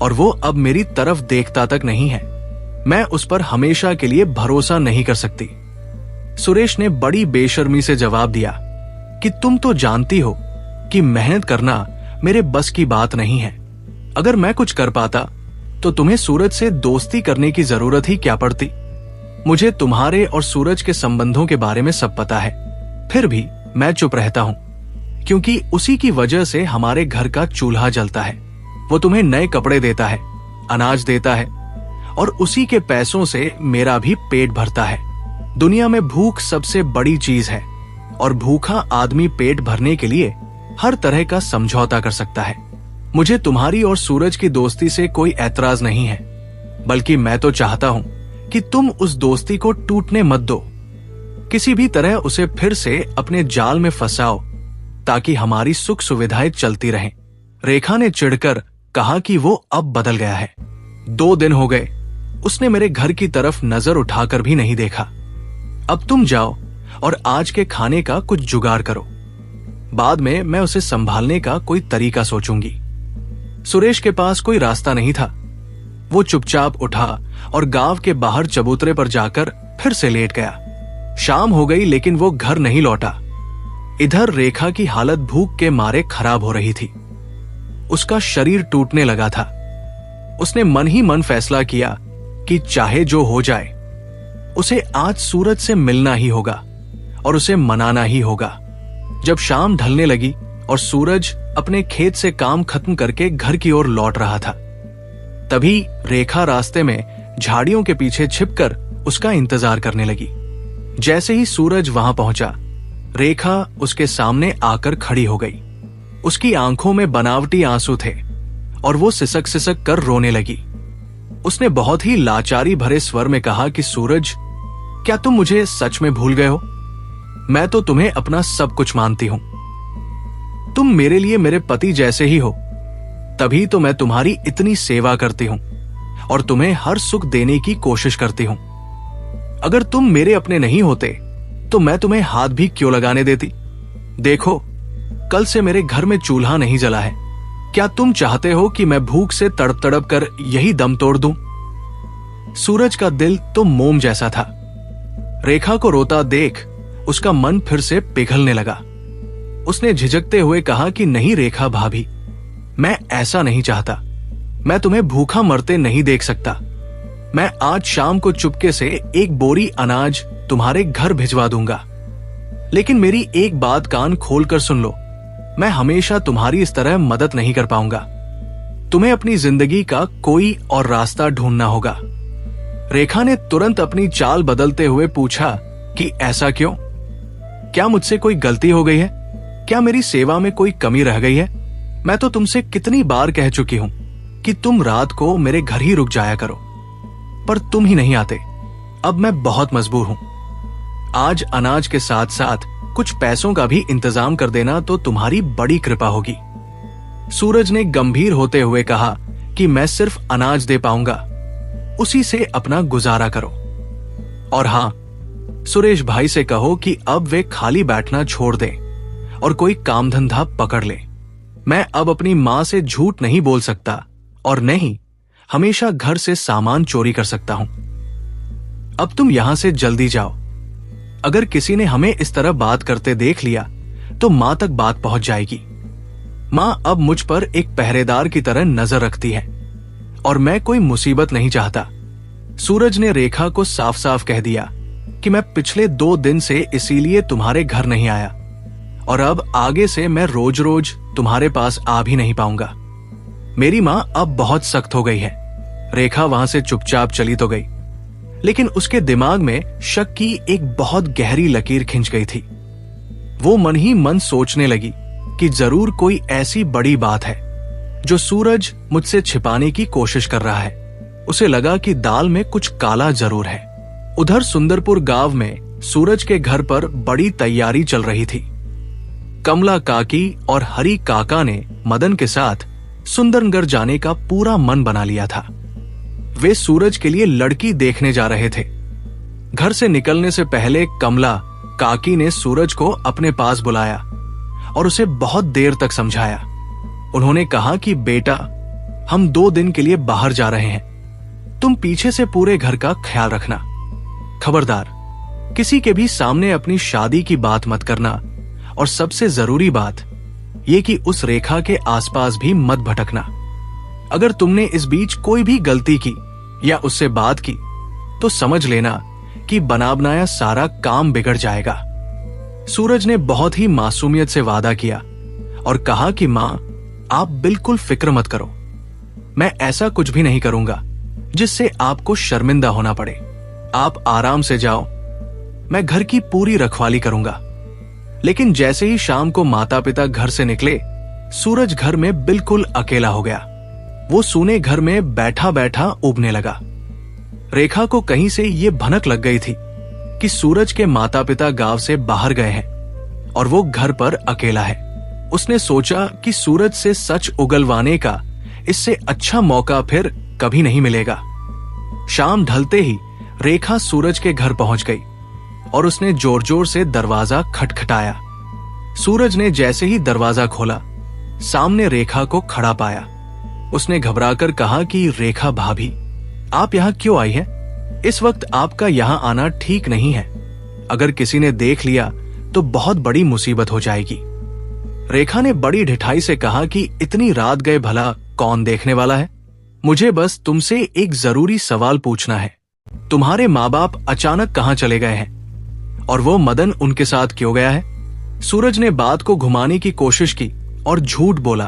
और वो अब मेरी तरफ देखता तक नहीं है। मैं उस पर हमेशा के लिए भरोसा नहीं कर सकती। सुरेश ने बड़ी बेशर्मी से जवाब दिया कि तुम तो जानती हो कि मेहनत करना मेरे बस की बात नहीं है। अगर मैं कुछ कर पाता तो तुम्हें सूरज से दोस्ती करने की जरूरत ही क्या पड़ती। मुझे तुम्हारे और सूरज के संबंधों के बारे में सब पता है, फिर भी मैं चुप रहता हूं क्योंकि उसी की वजह से हमारे घर का चूल्हा जलता है। वो तुम्हें नए कपड़े देता है, अनाज देता है और उसी के पैसों से मेरा भी पेट भरता है। दुनिया में भूख सबसे बड़ी चीज है और भूखा आदमी पेट भरने के लिए हर तरह का समझौता कर सकता है। मुझे तुम्हारी और सूरज की दोस्ती से कोई ऐतराज नहीं है, बल्कि मैं तो चाहता हूं कि तुम उस दोस्ती को टूटने मत दो। किसी भी तरह उसे फिर से अपने जाल में फंसाओ ताकि हमारी सुख सुविधाएं चलती रहें। रेखा ने चिढ़कर कहा कि वो अब बदल गया है। 2 दिन हो गए उसने मेरे घर की तरफ नजर उठाकर भी नहीं देखा। अब तुम जाओ और आज के खाने का कुछ जुगाड़ करो, बाद में मैं उसे संभालने का कोई तरीका सोचूंगी। सुरेश के पास कोई रास्ता नहीं था। वो चुपचाप उठा और गांव के बाहर चबूतरे पर जाकर फिर से लेट गया। शाम हो गई लेकिन वो घर नहीं लौटा। इधर रेखा की हालत भूख के मारे खराब हो रही थी। उसका शरीर टूटने लगा था। उसने मन ही मन फैसला किया कि चाहे जो हो जाए उसे आज सूरज से मिलना ही होगा और उसे मनाना ही होगा। जब शाम ढलने लगी और सूरज अपने खेत से काम खत्म करके घर की ओर लौट रहा था, तभी रेखा रास्ते में झाड़ियों के पीछे छिपकर उसका इंतजार करने लगी। जैसे ही सूरज वहां पहुंचा, रेखा उसके सामने आकर खड़ी हो गई। उसकी आंखों में बनावटी आंसू थे और वो सिसक सिसक कर रोने लगी। उसने बहुत ही लाचारी भरे स्वर में कहा कि सूरज, क्या तुम मुझे सच में भूल गए हो? मैं तो तुम्हें अपना सब कुछ मानती हूं। तुम मेरे लिए मेरे पति जैसे ही हो, तभी तो मैं तुम्हारी इतनी सेवा करती हूं और तुम्हें हर सुख देने की कोशिश करती हूं। अगर तुम मेरे अपने नहीं होते तो मैं तुम्हें हाथ भी क्यों लगाने देती? देखो, कल से मेरे घर में चूल्हा नहीं जला है। क्या तुम चाहते हो कि मैं भूख से तड़प तड़प कर यही दम तोड़ दूं? सूरज का दिल तो मोम जैसा था। रेखा को रोता देख उसका मन फिर से पिघलने लगा। उसने झिझकते हुए कहा कि नहीं रेखा भाभी, मैं ऐसा नहीं चाहता। मैं तुम्हें भूखा मरते नहीं देख सकता। मैं आज शाम को चुपके से एक बोरी अनाज तुम्हारे घर भिजवा दूंगा। लेकिन मेरी एक बात कान खोलकर सुन लो, मैं हमेशा तुम्हारी इस तरह मदद नहीं कर पाऊंगा। तुम्हें अपनी जिंदगी का कोई और रास्ता ढूंढना होगा। रेखा ने तुरंत अपनी चाल बदलते हुए पूछा कि ऐसा क्यों? क्या मुझसे कोई गलती हो गई है? क्या मेरी सेवा में कोई कमी रह गई है? मैं तो तुमसे कितनी बार कह चुकी हूं कि तुम रात को मेरे घर ही रुक जाया करो, पर तुम ही नहीं आते। अब मैं बहुत मजबूर हूं। आज अनाज के साथ साथ कुछ पैसों का भी इंतजाम कर देना तो तुम्हारी बड़ी कृपा होगी। सूरज ने गंभीर होते हुए कहा कि मैं सिर्फ अनाज दे पाऊंगा, उसी से अपना गुजारा करो। और हां, सुरेश भाई से कहो कि अब वे खाली बैठना छोड़ दें और कोई काम धंधा पकड़ ले। मैं अब अपनी मां से झूठ नहीं बोल सकता और नहीं हमेशा घर से सामान चोरी कर सकता हूं। अब तुम यहां से जल्दी जाओ। अगर किसी ने हमें इस तरह बात करते देख लिया तो मां तक बात पहुंच जाएगी। मां अब मुझ पर एक पहरेदार की तरह नजर रखती है और मैं कोई मुसीबत नहीं चाहता। सूरज ने रेखा को साफ साफ कह दिया कि मैं पिछले 2 दिन से इसीलिए तुम्हारे घर नहीं आया और अब आगे से मैं रोज रोज तुम्हारे पास आ भी नहीं पाऊंगा। मेरी मां अब बहुत सख्त हो गई है। रेखा वहां से चुपचाप चली तो गई, लेकिन उसके दिमाग में शक की एक बहुत गहरी लकीर खिंच गई थी। वो मन ही मन सोचने लगी कि जरूर कोई ऐसी बड़ी बात है जो सूरज मुझसे छिपाने की कोशिश कर रहा है। उसे लगा कि दाल में कुछ काला जरूर है। उधर सुंदरपुर गांव में सूरज के घर पर बड़ी तैयारी चल रही थी। कमला काकी और हरी काका ने मदन के साथ सुंदरगढ़ जाने का पूरा मन बना लिया था। वे सूरज के लिए लड़की देखने जा रहे थे। घर से निकलने से पहले कमला काकी ने सूरज को अपने पास बुलाया और उसे बहुत देर तक समझाया। उन्होंने कहा कि बेटा, हम 2 दिन के लिए बाहर जा रहे हैं। तुम पीछे से पूरे घर का ख्याल रखना। खबरदार, किसी के भी सामने अपनी शादी की बात मत करना और सबसे जरूरी बात यह कि उस रेखा के आसपास भी मत भटकना। अगर तुमने इस बीच कोई भी गलती की या उससे बात की तो समझ लेना कि बना बनाया सारा काम बिगड़ जाएगा। सूरज ने बहुत ही मासूमियत से वादा किया और कहा कि मां, आप बिल्कुल फिक्र मत करो। मैं ऐसा कुछ भी नहीं करूंगा जिससे आपको शर्मिंदा होना पड़े। आप आराम से जाओ, मैं घर की पूरी रखवाली करूंगा। लेकिन जैसे ही शाम को माता पिता घर से निकले, सूरज घर में बिल्कुल अकेला हो गया। वो सूने घर में बैठा बैठा उबने लगा। रेखा को कहीं से ये भनक लग गई थी कि सूरज के माता पिता गांव से बाहर गए हैं और वो घर पर अकेला है। उसने सोचा कि सूरज से सच उगलवाने का इससे अच्छा मौका फिर कभी नहीं मिलेगा। शाम ढलते ही रेखा सूरज के घर पहुंच गई और उसने जोर जोर से दरवाजा खटखटाया। सूरज ने जैसे ही दरवाजा खोला, सामने रेखा को खड़ा पाया। उसने घबराकर कहा कि रेखा भाभी, आप यहां क्यों आई हैं? इस वक्त आपका यहां आना ठीक नहीं है। अगर किसी ने देख लिया तो बहुत बड़ी मुसीबत हो जाएगी। रेखा ने बड़ी ढिठाई से कहा कि इतनी रात गए भला कौन देखने वाला है? मुझे बस तुमसे एक जरूरी सवाल पूछना है। तुम्हारे माँ बाप अचानक कहां चले गए हैं? और वो मदन उनके साथ क्यों गया है? सूरज ने बात को घुमाने की कोशिश की और झूठ बोला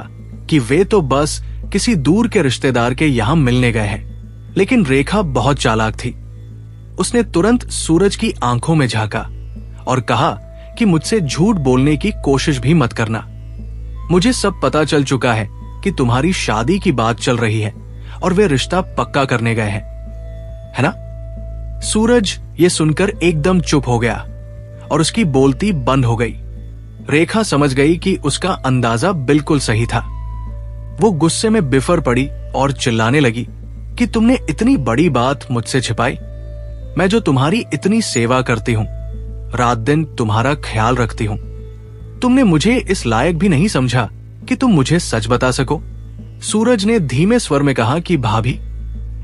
कि वे तो बस किसी दूर के रिश्तेदार के यहां मिलने गए हैं। लेकिन रेखा बहुत चालाक थी। उसने तुरंत सूरज की आंखों में झांका और कहा कि मुझसे झूठ बोलने की कोशिश भी मत करना। मुझे सब पता चल चुका है कि तुम्हारी शादी की बात चल रही है और वे रिश्ता पक्का करने गए हैं, है ना? सूरज ये सुनकर एकदम चुप हो गया और उसकी बोलती बंद हो गई। रेखा समझ गई कि उसका अंदाजा बिल्कुल सही था। वो गुस्से में बिफर पड़ी और चिल्लाने लगी कि तुमने इतनी बड़ी बात मुझसे छिपाई। मैं जो तुम्हारी इतनी सेवा करती हूं, रात दिन तुम्हारा ख्याल रखती हूं, तुमने मुझे इस लायक भी नहीं समझा कि तुम मुझे सच बता सको। सूरज ने धीमे स्वर में कहा कि भाभी,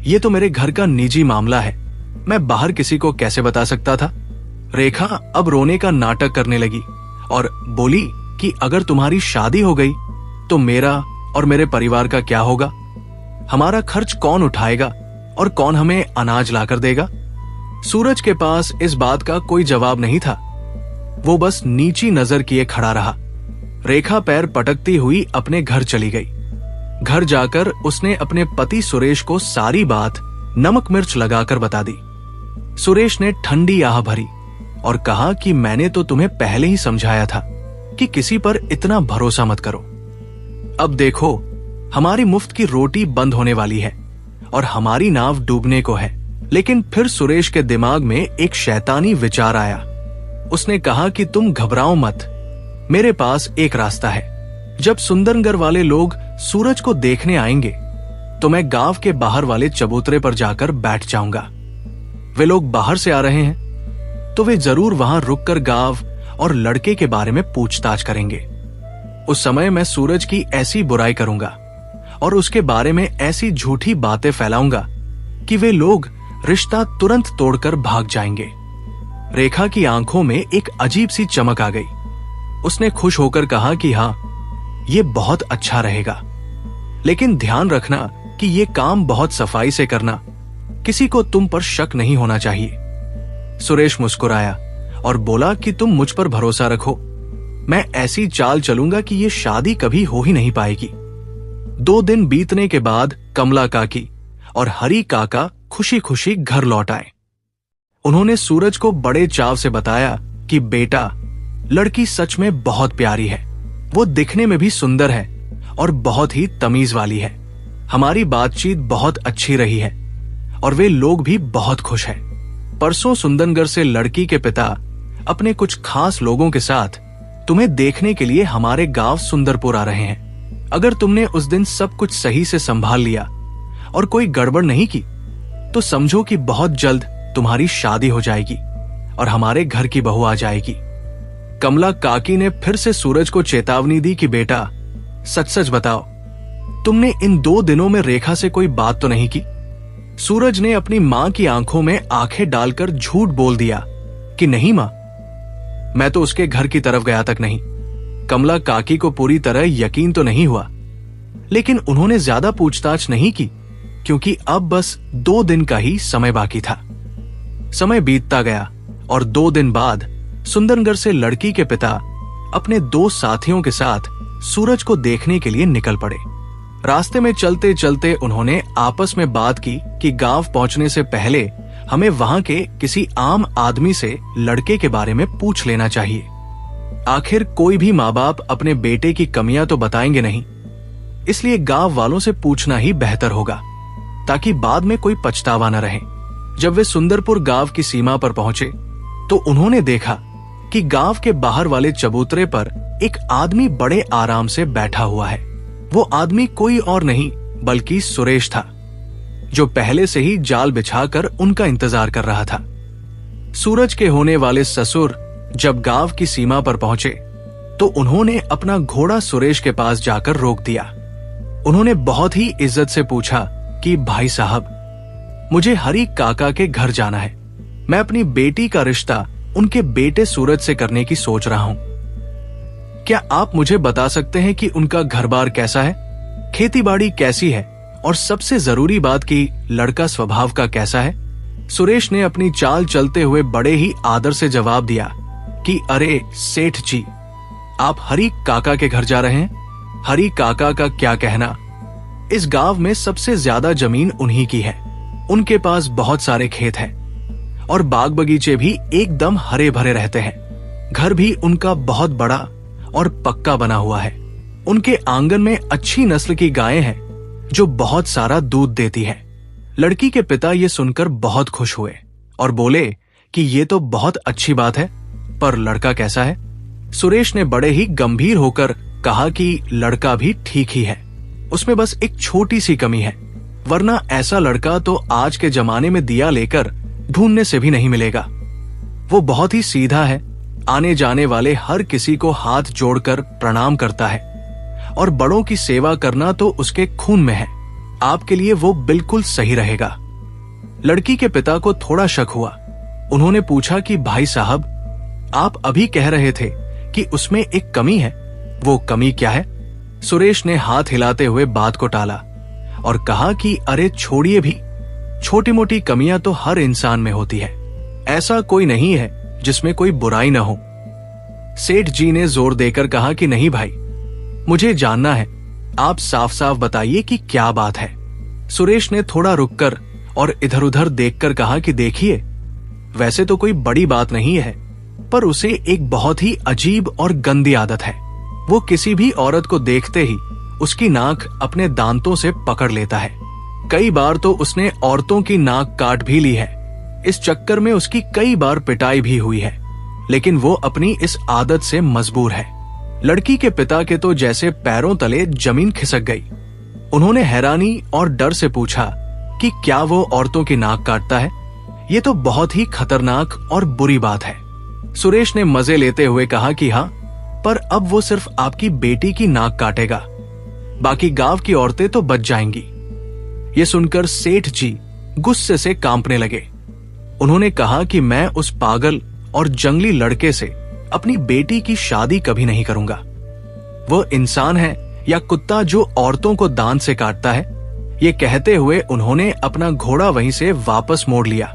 ये तो मेरे घर का निजी मामला है, मैं बाहर किसी को कैसे बता सकता था? रेखा अब रोने का नाटक करने लगी और बोली कि अगर तुम्हारी शादी हो गई तो मेरा और मेरे परिवार का क्या होगा? हमारा खर्च कौन उठाएगा और कौन हमें अनाज लाकर देगा? सूरज के पास इस बात का कोई जवाब नहीं था। वो बस नीची नजर किए खड़ा रहा। रेखा पैर पटकती हुई अपने घर चली गई। घर जाकर उसने अपने पति सुरेश को सारी बात नमक मिर्च लगाकर बता दी। सुरेश ने ठंडी आह भरी और कहा कि मैंने तो तुम्हें पहले ही समझाया था कि किसी पर इतना भरोसा मत करो। अब देखो, हमारी मुफ्त की रोटी बंद होने वाली है और हमारी नाव डूबने को है। लेकिन फिर सुरेश के दिमाग में एक शैतानी विचार आया। उसने कहा कि तुम घबराओ मत, मेरे पास एक रास्ता है। जब सुंदरनगर वाले लोग सूरज को देखने आएंगे तो मैं गांव के बाहर वाले चबूतरे पर जाकर बैठ जाऊंगा। वे लोग बाहर से आ रहे हैं तो वे जरूर वहां रुककर गांव और लड़के के बारे में पूछताछ करेंगे। उस समय मैं सूरज की ऐसी बुराई करूंगा और उसके बारे में ऐसी झूठी बातें फैलाऊंगा कि वे लोग रिश्ता तुरंत तोड़कर भाग जाएंगे। रेखा की आंखों में एक अजीब सी चमक आ गई। उसने खुश होकर कहा कि हाँ, ये बहुत अच्छा रहेगा, लेकिन ध्यान रखना कि ये काम बहुत सफाई से करना। किसी को तुम पर शक नहीं होना चाहिए। सुरेश मुस्कुराया और बोला कि तुम मुझ पर भरोसा रखो, मैं ऐसी चाल चलूंगा कि ये शादी कभी हो ही नहीं पाएगी। 2 दिन बीतने के बाद कमला काकी और हरी काका खुशी खुशी घर लौट आए। उन्होंने सूरज को बड़े चाव से बताया कि बेटा, लड़की सच में बहुत प्यारी है, वो दिखने में भी सुंदर है और बहुत ही तमीज वाली है। हमारी बातचीत बहुत अच्छी रही है और वे लोग भी बहुत खुश हैं। परसों सुंदरनगर से लड़की के पिता अपने कुछ खास लोगों के साथ तुम्हें देखने के लिए हमारे गांव सुंदरपुर आ रहे हैं। अगर तुमने उस दिन सब कुछ सही से संभाल लिया और कोई गड़बड़ नहीं की तो समझो कि बहुत जल्द तुम्हारी शादी हो जाएगी और हमारे घर की बहू आ जाएगी। कमला काकी ने फिर से सूरज को चेतावनी दी कि बेटा, सच सच बताओ, तुमने इन 2 दिनों में रेखा से कोई बात तो नहीं की? सूरज ने अपनी मां की आंखों में आंखें डालकर झूठ बोल दिया कि नहीं मां, मैं तो उसके घर की तरफ गया तक नहीं। कमला काकी को पूरी तरह यकीन तो नहीं हुआ, लेकिन उन्होंने ज्यादा पूछताछ नहीं की क्योंकि अब बस 2 दिन का ही समय बाकी था। समय बीतता गया और 2 दिन बाद सुंदरनगर से लड़की के पिता अपने 2 साथियों के साथ सूरज को देखने के लिए निकल पड़े। रास्ते में चलते चलते उन्होंने आपस में बात की कि गांव पहुंचने से पहले हमें वहां के किसी आम आदमी से लड़के के बारे में पूछ लेना चाहिए। आखिर कोई भी माँ बाप अपने बेटे की कमियां तो बताएंगे नहीं, इसलिए गांव वालों से पूछना ही बेहतर होगा ताकि बाद में कोई पछतावा न रहे। जब वे सुंदरपुर गांव की सीमा पर पहुंचे तो उन्होंने देखा कि गांव के बाहर वाले चबूतरे पर एक आदमी बड़े आराम से बैठा हुआ है। वो आदमी कोई और नहीं बल्कि सुरेश था। जो पहले से ही जाल बिछाकर उनका इंतजार कर रहा था। सूरज के होने वाले ससुर जब गांव की सीमा पर पहुंचे तो उन्होंने अपना घोड़ा सुरेश के पास जाकर रोक दिया। उन्होंने बहुत ही इज्जत से पूछा कि भाई साहब, मुझे हरी काका के घर जाना है। मैं अपनी बेटी का रिश्ता उनके बेटे सूरज से करने की सोच रहा हूं। क्या आप मुझे बता सकते हैं कि उनका घर बार कैसा है, खेती बाड़ी कैसी है, और सबसे जरूरी बात कि लड़का स्वभाव का कैसा है? सुरेश ने अपनी चाल चलते हुए बड़े ही आदर से जवाब दिया कि अरे सेठ जी, आप हरी काका के घर जा रहे हैं? हरी काका का क्या कहना, इस गांव में सबसे ज्यादा जमीन उन्हीं की है। उनके पास बहुत सारे खेत हैं और बाग बगीचे भी एकदम हरे भरे रहते हैं। घर भी उनका बहुत बड़ा और पक्का बना हुआ है। उनके आंगन में अच्छी नस्ल की गायें हैं जो बहुत सारा दूध देती हैं। लड़की के पिता ये सुनकर बहुत खुश हुए और बोले कि ये तो बहुत अच्छी बात है, पर लड़का कैसा है? सुरेश ने बड़े ही गंभीर होकर कहा कि लड़का भी ठीक ही है, उसमें बस एक छोटी सी कमी है, वरना ऐसा लड़का तो आज के जमाने में दिया लेकर ढूंढने से भी नहीं मिलेगा। वो बहुत ही सीधा है, आने जाने वाले हर किसी को हाथ जोड़कर प्रणाम करता है और बड़ों की सेवा करना तो उसके खून में है। आपके लिए वो बिल्कुल सही रहेगा। लड़की के पिता को थोड़ा शक हुआ। उन्होंने पूछा कि भाई साहब, आप अभी कह रहे थे कि उसमें एक कमी है, वो कमी क्या है? सुरेश ने हाथ हिलाते हुए बात को टाला और कहा कि अरे छोड़िए भी, छोटी मोटी कमियां तो हर इंसान में होती है, ऐसा कोई नहीं है जिसमें कोई बुराई न हो। सेठ जी ने जोर देकर कहा कि नहीं भाई, मुझे जानना है, आप साफ साफ बताइए कि क्या बात है। सुरेश ने थोड़ा रुककर और इधर उधर देखकर कहा कि देखिए, वैसे तो कोई बड़ी बात नहीं है, पर उसे एक बहुत ही अजीब और गंदी आदत है। वो किसी भी औरत को देखते ही उसकी नाक अपने दांतों से पकड़ लेता है। कई बार तो उसने औरतों की नाक काट भी ली है। इस चक्कर में उसकी कई बार पिटाई भी हुई है, लेकिन वो अपनी इस आदत से मजबूर है। लड़की के पिता के तो जैसे पैरों तले जमीन खिसक गई। उन्होंने हैरानी और डर से पूछा कि क्या वो औरतों की नाक काटता है? ये तो बहुत ही खतरनाक और बुरी बात है। सुरेश ने मजे लेते हुए कहा कि हाँ, पर अब वो सिर्फ आपकी बेटी की नाक काटेगा, बाकी गांव की औरतें तो बच जाएंगी। ये सुनकर सेठ जी गुस्से से कांपने लगे। उन्होंने कहा कि मैं उस पागल और जंगली लड़के से अपनी बेटी की शादी कभी नहीं करूंगा। वो इंसान है या कुत्ता जो औरतों को दांत से काटता है? ये कहते हुए उन्होंने अपना घोड़ा वहीं से वापस मोड़ लिया।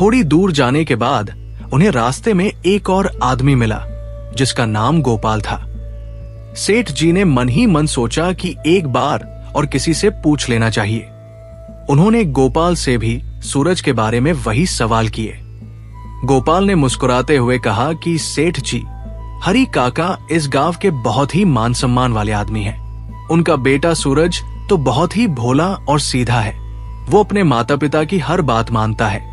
थोड़ी दूर जाने के बाद उन्हें रास्ते में एक और आदमी मिला जिसका नाम गोपाल था। सेठ जी ने मन ही मन सोचा कि एक बार और किसी से पूछ लेना चाहिए। उन्होंने गोपाल से भी सूरज के बारे में वही सवाल किए। गोपाल ने मुस्कुराते हुए कहा कि सेठ जी, हरी काका इस गांव के बहुत ही मान सम्मान वाले आदमी हैं। उनका बेटा सूरज तो बहुत ही भोला और सीधा है। वो अपने माता पिता की हर बात मानता है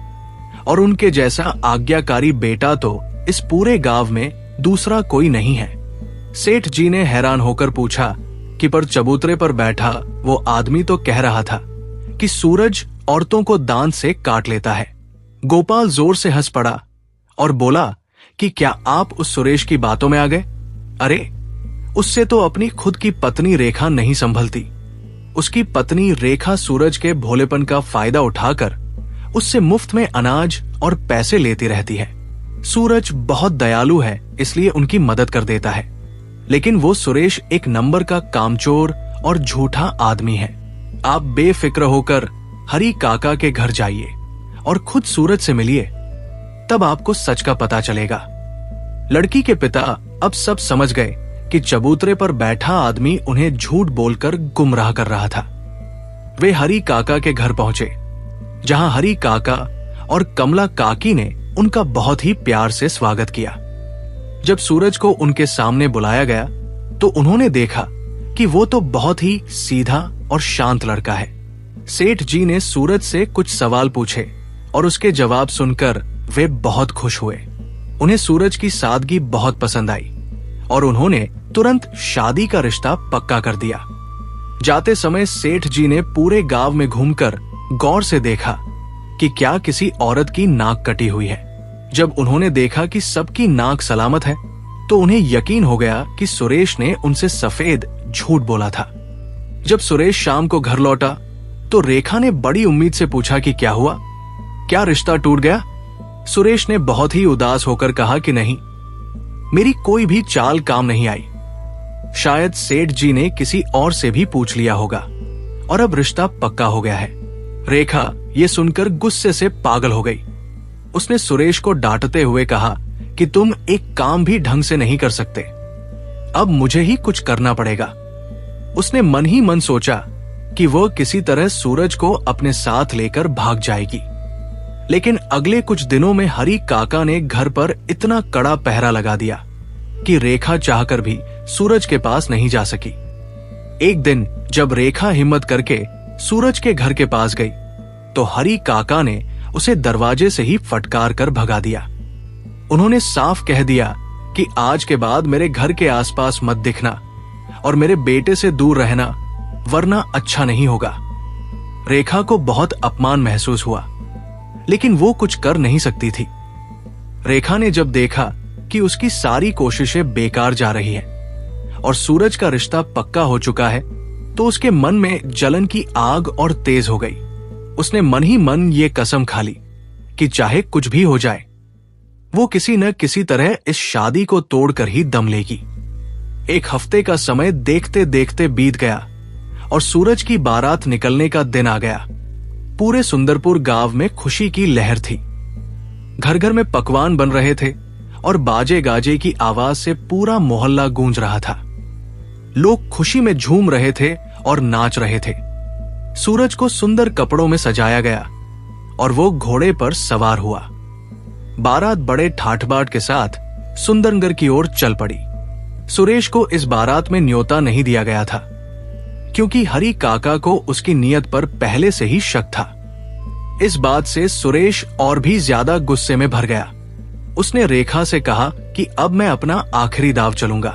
और उनके जैसा आज्ञाकारी बेटा तो इस पूरे गांव में दूसरा कोई नहीं है। सेठ जी ने हैरान होकर पूछा कि पर चबूतरे पर बैठा वो आदमी तो कह रहा था कि सूरज औरतों को दांत से काट लेता है। गोपाल जोर से हंस पड़ा और बोला कि क्या आप उस सुरेश की बातों में आ गए? अरे, उससे तो अपनी खुद की पत्नी रेखा नहीं संभलती। उसकी पत्नी रेखा सूरज के भोलेपन का फायदा उठाकर उससे मुफ्त में अनाज और पैसे लेती रहती है। सूरज बहुत दयालु है, इसलिए उनकी मदद कर देता है, लेकिन वो सुरेश एक नंबर का कामचोर और झूठा आदमी है। आप बेफिक्र होकर हरी काका के घर जाइए और खुद सूरज से मिलिए, तब आपको सच का पता चलेगा। लड़की के पिता अब सब समझ गए कि चबूतरे पर बैठा आदमी उन्हें झूठ बोलकर गुमराह कर रहा था। वे हरी काका के घर पहुंचे, जहां हरी काका और कमला काकी ने उनका बहुत ही प्यार से स्वागत किया। जब सूरज को उनके सामने बुलाया गया तो उन्होंने देखा कि वो तो बहुत ही सीधा और शांत लड़का है। सेठ जी ने सूरज से कुछ सवाल पूछे और उसके जवाब सुनकर वे बहुत खुश हुए। उन्हें सूरज की सादगी बहुत पसंद आई और उन्होंने तुरंत शादी का रिश्ता पक्का कर दिया। जाते समय सेठ जी ने पूरे गांव में घूमकर गौर से देखा कि क्या किसी औरत की नाक कटी हुई है। जब उन्होंने देखा कि सबकी नाक सलामत है तो उन्हें यकीन हो गया कि सुरेश ने उनसे सफेद झूठ बोला था। जब सुरेश शाम को घर लौटा तो रेखा ने बड़ी उम्मीद से पूछा कि क्या हुआ, क्या रिश्ता टूट गया? सुरेश ने बहुत ही उदास होकर कहा कि नहीं, मेरी कोई भी चाल काम नहीं आई। शायद सेठ जी ने किसी और से भी पूछ लिया होगा और अब रिश्ता पक्का हो गया है। रेखा ये सुनकर गुस्से से पागल हो गई। उसने सुरेश को डांटते हुए कहा कि तुम एक काम भी ढंग से नहीं कर सकते, अब मुझे ही कुछ करना पड़ेगा। उसने मन ही मन सोचा कि वह किसी तरह सूरज को अपने साथ लेकर भाग जाएगी। लेकिन अगले कुछ दिनों में हरी काका ने घर पर इतना कड़ा पहरा लगा दिया कि रेखा चाहकर भी सूरज के पास नहीं जा सकी। एक दिन जब रेखा हिम्मत करके सूरज के घर के पास गई तो हरी काका ने उसे दरवाजे से ही फटकार कर भगा दिया। उन्होंने साफ कह दिया कि आज के बाद मेरे घर के आसपास मत दिखना और मेरे बेटे से दूर रहना, वरना अच्छा नहीं होगा। रेखा को बहुत अपमान महसूस हुआ, लेकिन वो कुछ कर नहीं सकती थी। रेखा ने जब देखा कि उसकी सारी कोशिशें बेकार जा रही हैं और सूरज का रिश्ता पक्का हो चुका है तो उसके मन में जलन की आग और तेज हो गई। उसने मन ही मन ये कसम खा ली कि चाहे कुछ भी हो जाए वो किसी न किसी तरह इस शादी को तोड़कर ही दम लेगी। एक हफ्ते का समय देखते देखते बीत गया और सूरज की बारात निकलने का दिन आ गया। पूरे सुंदरपुर गांव में खुशी की लहर थी। घर घर में पकवान बन रहे थे और बाजे गाजे की आवाज से पूरा मोहल्ला गूंज रहा था। लोग खुशी में झूम रहे थे और नाच रहे थे। सूरज को सुंदर कपड़ों में सजाया गया और वो घोड़े पर सवार हुआ। बारात बड़े ठाठ-बाट के साथ सुंदरनगर की ओर चल पड़ी। सुरेश को इस बारात में न्योता नहीं दिया गया था क्योंकि हरी काका को उसकी नीयत पर पहले से ही शक था। इस बात से सुरेश और भी ज्यादा गुस्से में भर गया। उसने रेखा से कहा कि अब मैं अपना आखिरी दाव चलूंगा।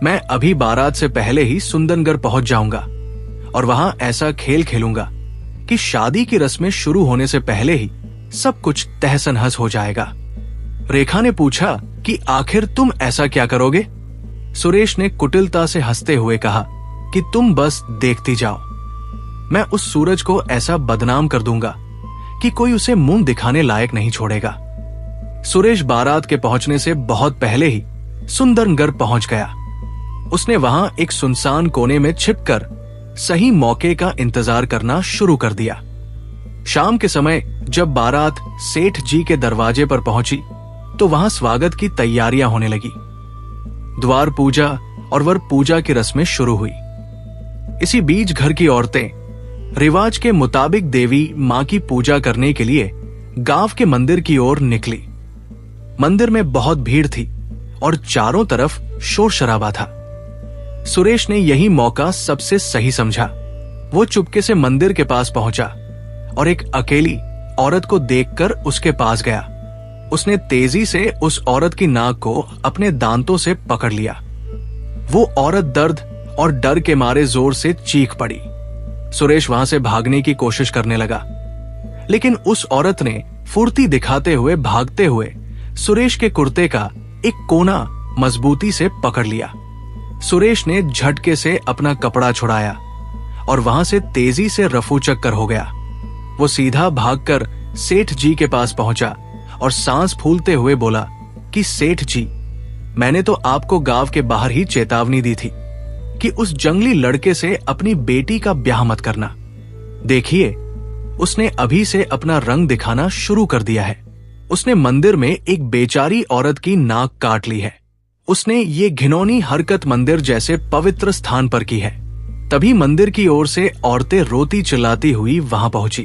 मैं अभी बारात से पहले ही सुंदरनगर पहुंच जाऊंगा और वहां ऐसा खेल खेलूंगा कि शादी की रस्में शुरू होने से पहले ही सब कुछ तहस नहस हो जाएगा। रेखा ने पूछा कि आखिर तुम ऐसा क्या करोगे? सुरेश ने कुटिलता से हंसते हुए कहा कि तुम बस देखती जाओ। मैं उस सूरज को ऐसा बदनाम कर दूंगा कि कोई उसे मुंह दिखाने लायक नहीं छोड़ेगा। सुरेश बारात के पहुंचने से बहुत पहले ही सुंदरनगर पहुंच गया। उसने वहां एक सुनसान कोने में छिपकर सही मौके का इंतजार करना शुरू कर दिया। शाम के समय जब बारात सेठ जी के दरवाजे पर पहुंची तो वहां स्वागत की तैयारियां होने लगी। द्वार पूजा और वर पूजा की रस्में शुरू हुई। इसी बीच घर की औरतें रिवाज के मुताबिक देवी मां की पूजा करने के लिए गांव के मंदिर की ओर निकली। मंदिर में बहुत भीड़ थी और चारों तरफ शोर शराबा था। सुरेश ने यही मौका सबसे सही समझा। वो चुपके से मंदिर के पास पहुंचा और एक अकेली औरत को देखकर उसके पास गया। उसने तेजी से उस औरत की नाक को अपने दांतों से पकड़ लिया। वो औरत दर्द और डर के मारे जोर से चीख पड़ी। सुरेश वहां से भागने की कोशिश करने लगा, लेकिन उस औरत ने फुर्ती दिखाते हुए भागते हुए सुरेश के कुर्ते का एक कोना मजबूती से पकड़ लिया। सुरेश ने झटके से अपना कपड़ा छुड़ाया और वहां से तेजी से रफू चक्कर हो गया। वो सीधा भागकर सेठ जी के पास पहुंचा और सांस फूलते हुए बोला कि सेठ जी, मैंने तो आपको गांव के बाहर ही चेतावनी दी थी कि उस जंगली लड़के से अपनी बेटी का ब्याह मत करना। देखिए, उसने अभी से अपना रंग दिखाना शुरू कर दिया है। उसने मंदिर में एक बेचारी औरत की नाक काट ली है। उसने ये घिनौनी हरकत मंदिर जैसे पवित्र स्थान पर की है। तभी मंदिर की ओर से औरतें रोती चिल्लाती हुई वहां पहुंची।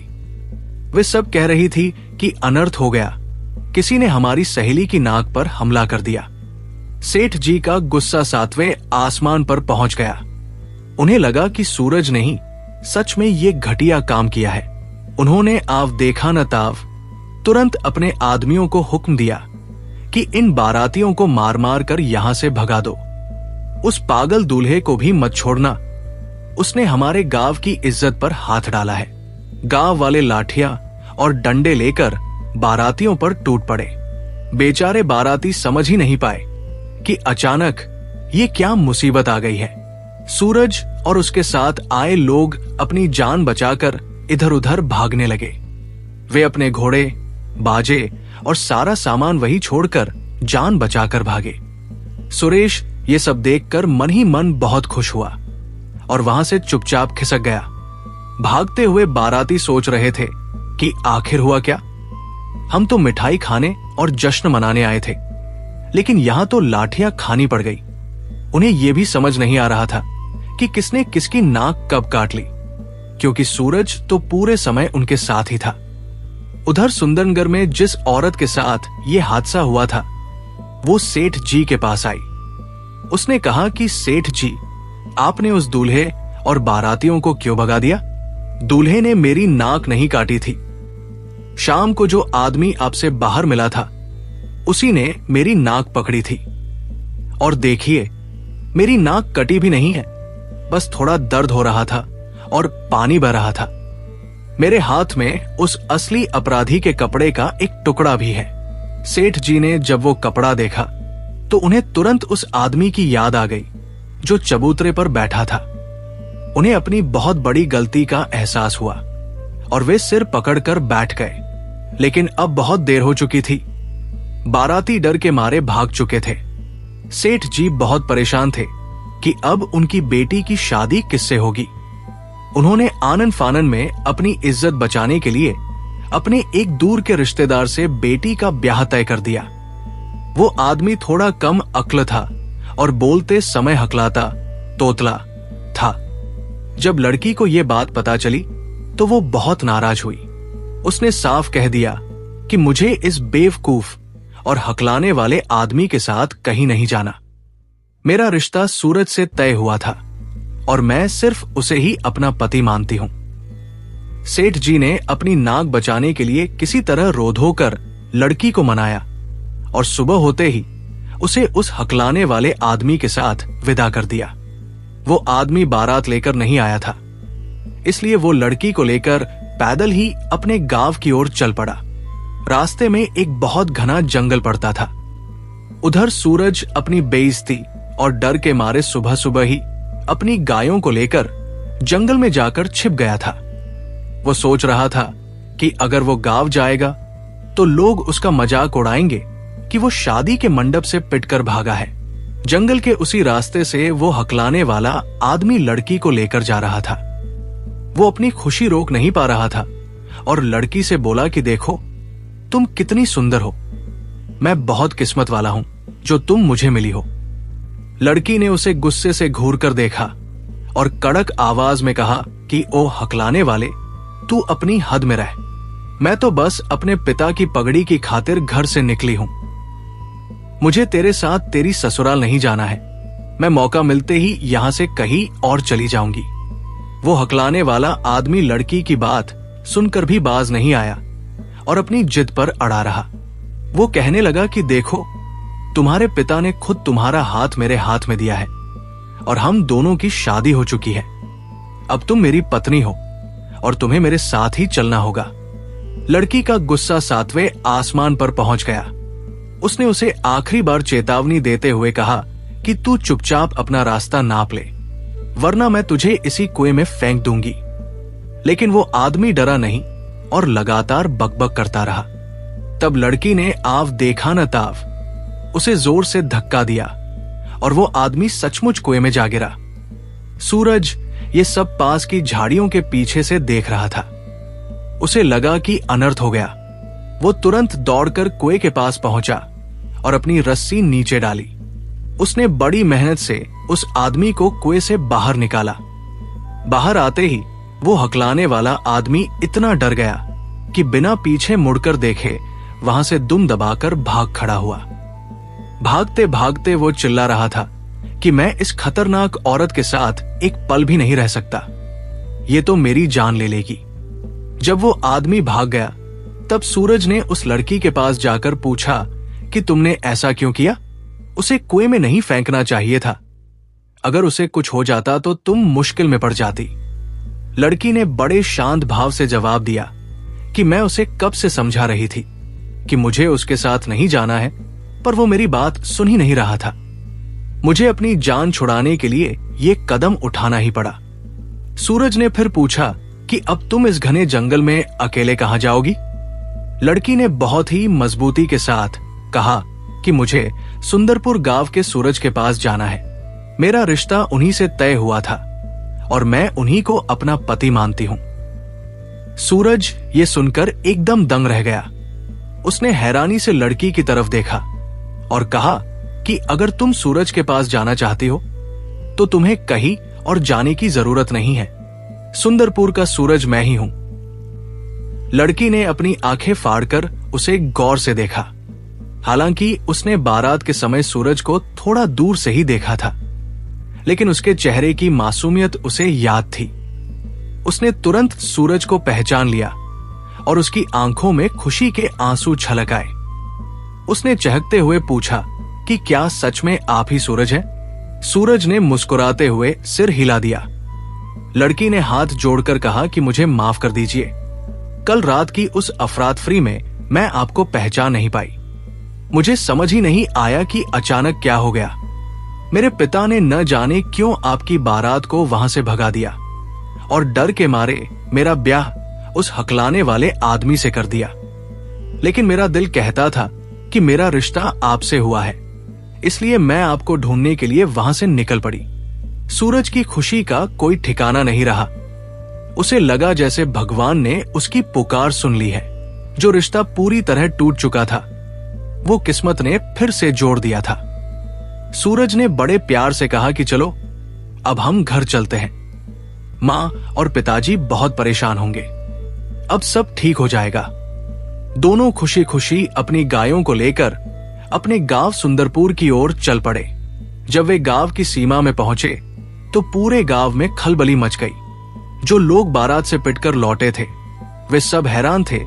वे सब कह रही थी कि अनर्थ हो गया, किसी ने हमारी सहेली की नाक पर हमला कर दिया। सेठ जी का गुस्सा सातवें आसमान पर पहुंच गया। उन्हें लगा कि सूरज ने ही सच में ये घटिया काम किया है। उन्होंने आव देखा न ताव तुरंत अपने आदमियों को हुक्म दिया कि इन बारातियों को मार मार कर यहां से भगा दो। उस पागल दूल्हे को भी मत छोड़ना, उसने हमारे गांव की इज्जत पर हाथ डाला है। गांव वाले लाठियां और डंडे लेकर बारातियों पर टूट पड़े। बेचारे बाराती समझ ही नहीं पाए कि अचानक ये क्या मुसीबत आ गई है। सूरज और उसके साथ आए लोग अपनी जान बचाकर इधर उधर भागने लगे। वे अपने घोड़े, बाजे और सारा सामान वही छोड़कर जान बचाकर भागे। सुरेश ये सब देखकर मन ही मन बहुत खुश हुआ और वहां से चुपचाप खिसक गया। भागते हुए बाराती सोच रहे थे कि आखिर हुआ क्या। हम तो मिठाई खाने और जश्न मनाने आए थे, लेकिन यहां तो लाठियां खानी पड़ गई। उन्हें यह भी समझ नहीं आ रहा था कि किसने किसकी नाक कब काट ली, क्योंकि सूरज तो पूरे समय उनके साथ ही था। उधर सुंदरनगर में जिस औरत के साथ ये हादसा हुआ था, वो सेठ जी के पास आई। उसने कहा कि सेठ जी, आपने उस दूल्हे और बारातियों को क्यों भगा दिया? दूल्हे ने मेरी नाक नहीं काटी थी। शाम को जो आदमी आपसे बाहर मिला था, उसी ने मेरी नाक पकड़ी थी। और देखिए, मेरी नाक कटी भी नहीं है, बस थोड़ा दर्द हो रहा था और पानी बह रहा था। मेरे हाथ में उस असली अपराधी के कपड़े का एक टुकड़ा भी है। सेठ जी ने जब वो कपड़ा देखा तो उन्हें तुरंत उस आदमी की याद आ गई जो चबूतरे पर बैठा था। उन्हें अपनी बहुत बड़ी गलती का एहसास हुआ और वे सिर पकड़कर बैठ गए। लेकिन अब बहुत देर हो चुकी थी। बाराती डर के मारे भाग चुके थे। सेठ जी बहुत परेशान थे कि अब उनकी बेटी की शादी किससे होगी। उन्होंने आनन फानन में अपनी इज्जत बचाने के लिए अपने एक दूर के रिश्तेदार से बेटी का ब्याह तय कर दिया। वो आदमी थोड़ा कम अक्ल था और बोलते समय हकलाता, तोतला था। जब लड़की को यह बात पता चली तो वो बहुत नाराज हुई। उसने साफ कह दिया कि मुझे इस बेवकूफ और हकलाने वाले आदमी के साथ कहीं नहीं जाना। मेरा रिश्ता सूरज से तय हुआ था और मैं सिर्फ उसे ही अपना पति मानती हूं। सेठ जी ने अपनी नाक बचाने के लिए किसी तरह रो धोकर लड़की को मनाया और सुबह होते ही उसे उस हकलाने वाले आदमी के साथ विदा कर दिया। वो आदमी बारात लेकर नहीं आया था, इसलिए वो लड़की को लेकर पैदल ही अपने गांव की ओर चल पड़ा। रास्ते में एक बहुत घना जंगल पड़ता था। उधर सूरज अपनी बेइज्जती और डर के मारे सुबह सुबह ही अपनी गायों को लेकर जंगल में जाकर छिप गया था। वो सोच रहा था कि अगर वो गांव जाएगा तो लोग उसका मजाक उड़ाएंगे कि वो शादी के मंडप से पिटकर भागा है। जंगल के उसी रास्ते से वो हकलाने वाला आदमी लड़की को लेकर जा रहा था। वो अपनी खुशी रोक नहीं पा रहा था और लड़की से बोला कि देखो, तुम कितनी सुंदर हो। मैं बहुत किस्मत वाला हूं जो तुम मुझे मिली हो। लड़की ने उसे गुस्से से घूर कर देखा और कड़क आवाज में कहा कि ओ हकलाने वाले, तू अपनी हद में रह। मैं तो बस अपने पिता की पगड़ी की खातिर घर से निकली हूं। मुझे तेरे साथ तेरी ससुराल नहीं जाना है। मैं मौका मिलते ही यहां से कहीं और चली जाऊंगी। वो हकलाने वाला आदमी लड़की की बात सुनकर भी बाज नहीं आया और अपनी जिद पर अड़ा रहा। वो कहने लगा कि देखो, तुम्हारे पिता ने खुद तुम्हारा हाथ मेरे हाथ में दिया है और हम दोनों की शादी हो चुकी है। अब तुम मेरी पत्नी हो और तुम्हें मेरे साथ ही चलना होगा। लड़की का गुस्सा 7वें आसमान पर पहुंच गया। उसने उसे आखिरी बार चेतावनी देते हुए कहा कि तू चुपचाप अपना रास्ता नाप ले, वरना मैं तुझे इसी कुएं में फेंक दूंगी। लेकिन वो आदमी डरा नहीं और लगातार बकबक करता रहा। तब लड़की ने आव देखा न ताव उसे जोर से धक्का दिया और वो आदमी सचमुच कुएं में जा गिरा। सूरज ये सब पास की झाड़ियों के पीछे से देख रहा था। उसे लगा कि अनर्थ हो गया। वो तुरंत दौड़कर कुएं के पास पहुंचा और अपनी रस्सी नीचे डाली। उसने बड़ी मेहनत से उस आदमी को कुएं से बाहर निकाला। बाहर आते ही वो हकलाने वाला आदमी इतना डर गया कि बिना पीछे मुड़कर देखे वहां से दुम दबाकर भाग खड़ा हुआ। भागते भागते वो चिल्ला रहा था कि मैं इस खतरनाक औरत के साथ एक पल भी नहीं रह सकता। ये तो मेरी जान ले लेगी। जब वो आदमी भाग गया, तब सूरज ने उस लड़की के पास जाकर पूछा कि तुमने ऐसा क्यों किया? उसे कुएं में नहीं फेंकना चाहिए था। अगर उसे कुछ हो जाता तो तुम मुश्किल में पड़ जाती। लड़की ने बड़े शांत भाव से जवाब दिया कि मैं उसे कब से समझा रही थी कि मुझे उसके साथ नहीं जाना है, पर वो मेरी बात सुन ही नहीं रहा था। मुझे अपनी जान छुड़ाने के लिए ये कदम उठाना ही पड़ा। सूरज ने फिर पूछा कि अब तुम इस घने जंगल में अकेले कहां जाओगी? लड़की ने बहुत ही मजबूती के साथ कहा कि मुझे सुंदरपुर गांव के सूरज के पास जाना है। मेरा रिश्ता उन्हीं से तय हुआ था और मैं उन्हीं को अपना पति मानती हूं। सूरज ये सुनकर एकदम दंग रह गया। उसने हैरानी से लड़की की तरफ देखा और कहा कि अगर तुम सूरज के पास जाना चाहती हो तो तुम्हें कहीं और जाने की जरूरत नहीं है। सुंदरपुर का सूरज मैं ही हूं। लड़की ने अपनी आंखें फाड़कर उसे गौर से देखा। हालांकि उसने बारात के समय सूरज को थोड़ा दूर से ही देखा था, लेकिन उसके चेहरे की मासूमियत उसे याद थी। उसने तुरंत सूरज को पहचान लिया और उसकी आंखों में खुशी के आंसू छलक आए। उसने चहकते हुए पूछा कि क्या सच में आप ही सूरज हैं? सूरज ने मुस्कुराते हुए सिर हिला दिया। लड़की ने हाथ जोड़कर कहा कि मुझे माफ कर दीजिए। कल रात की उस अफरातफरी में मैं आपको पहचान नहीं पाई। मुझे समझ ही नहीं आया कि अचानक क्या हो गया। मेरे पिता ने न जाने क्यों आपकी बारात को वहां से भगा दिया और डर के मारे मेरा ब्याह उस हकलाने वाले आदमी से कर दिया। लेकिन मेरा दिल कहता था कि मेरा रिश्ता आपसे हुआ है, इसलिए मैं आपको ढूंढने के लिए वहां से निकल पड़ी। सूरज की खुशी का कोई ठिकाना नहीं रहा। उसे लगा जैसे भगवान ने उसकी पुकार सुन ली है। जो रिश्ता पूरी तरह टूट चुका था, वो किस्मत ने फिर से जोड़ दिया था। सूरज ने बड़े प्यार से कहा कि चलो अब हम घर चलते हैं। मां और पिताजी बहुत परेशान होंगे। अब सब ठीक हो जाएगा। दोनों खुशी खुशी अपनी गायों को लेकर अपने गांव सुंदरपुर की ओर चल पड़े। जब वे गांव की सीमा में पहुंचे तो पूरे गांव में खलबली मच गई। जो लोग बारात से पिटकर लौटे थे, वे सब हैरान थे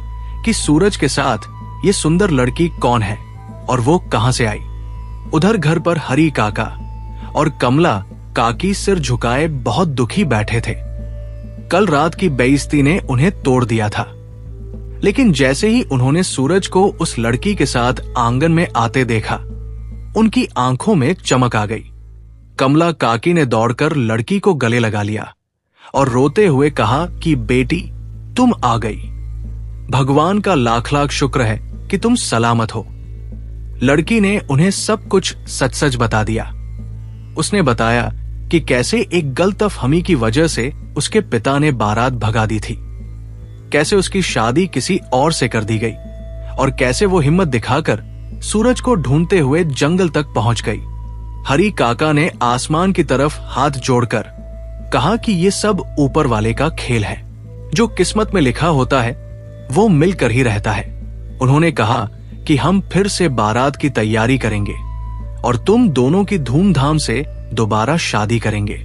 कि सूरज के साथ ये सुंदर लड़की कौन है और वो कहां से आई। उधर घर पर हरी काका और कमला काकी सिर झुकाए बहुत दुखी बैठे थे। कल रात की बेइज्जती ने उन्हें तोड़ दिया था, लेकिन जैसे ही उन्होंने सूरज को उस लड़की के साथ आंगन में आते देखा, उनकी आंखों में चमक आ गई। कमला काकी ने दौड़कर लड़की को गले लगा लिया और रोते हुए कहा कि बेटी तुम आ गई। भगवान का लाख लाख शुक्र है कि तुम सलामत हो। लड़की ने उन्हें सब कुछ सच सच बता दिया। उसने बताया कि कैसे एक गलतफहमी की वजह से उसके पिता ने बारात भगा दी थी, कैसे उसकी शादी किसी और से कर दी गई और कैसे वो हिम्मत दिखाकर सूरज को ढूंढते हुए जंगल तक पहुंच गई। हरी काका ने आसमान की तरफ हाथ जोड़कर कहा कि ये सब ऊपर वाले का खेल है। जो किस्मत में लिखा होता है वो मिलकर ही रहता है। उन्होंने कहा कि हम फिर से बारात की तैयारी करेंगे और तुम दोनों की धूमधाम से दोबारा शादी करेंगे।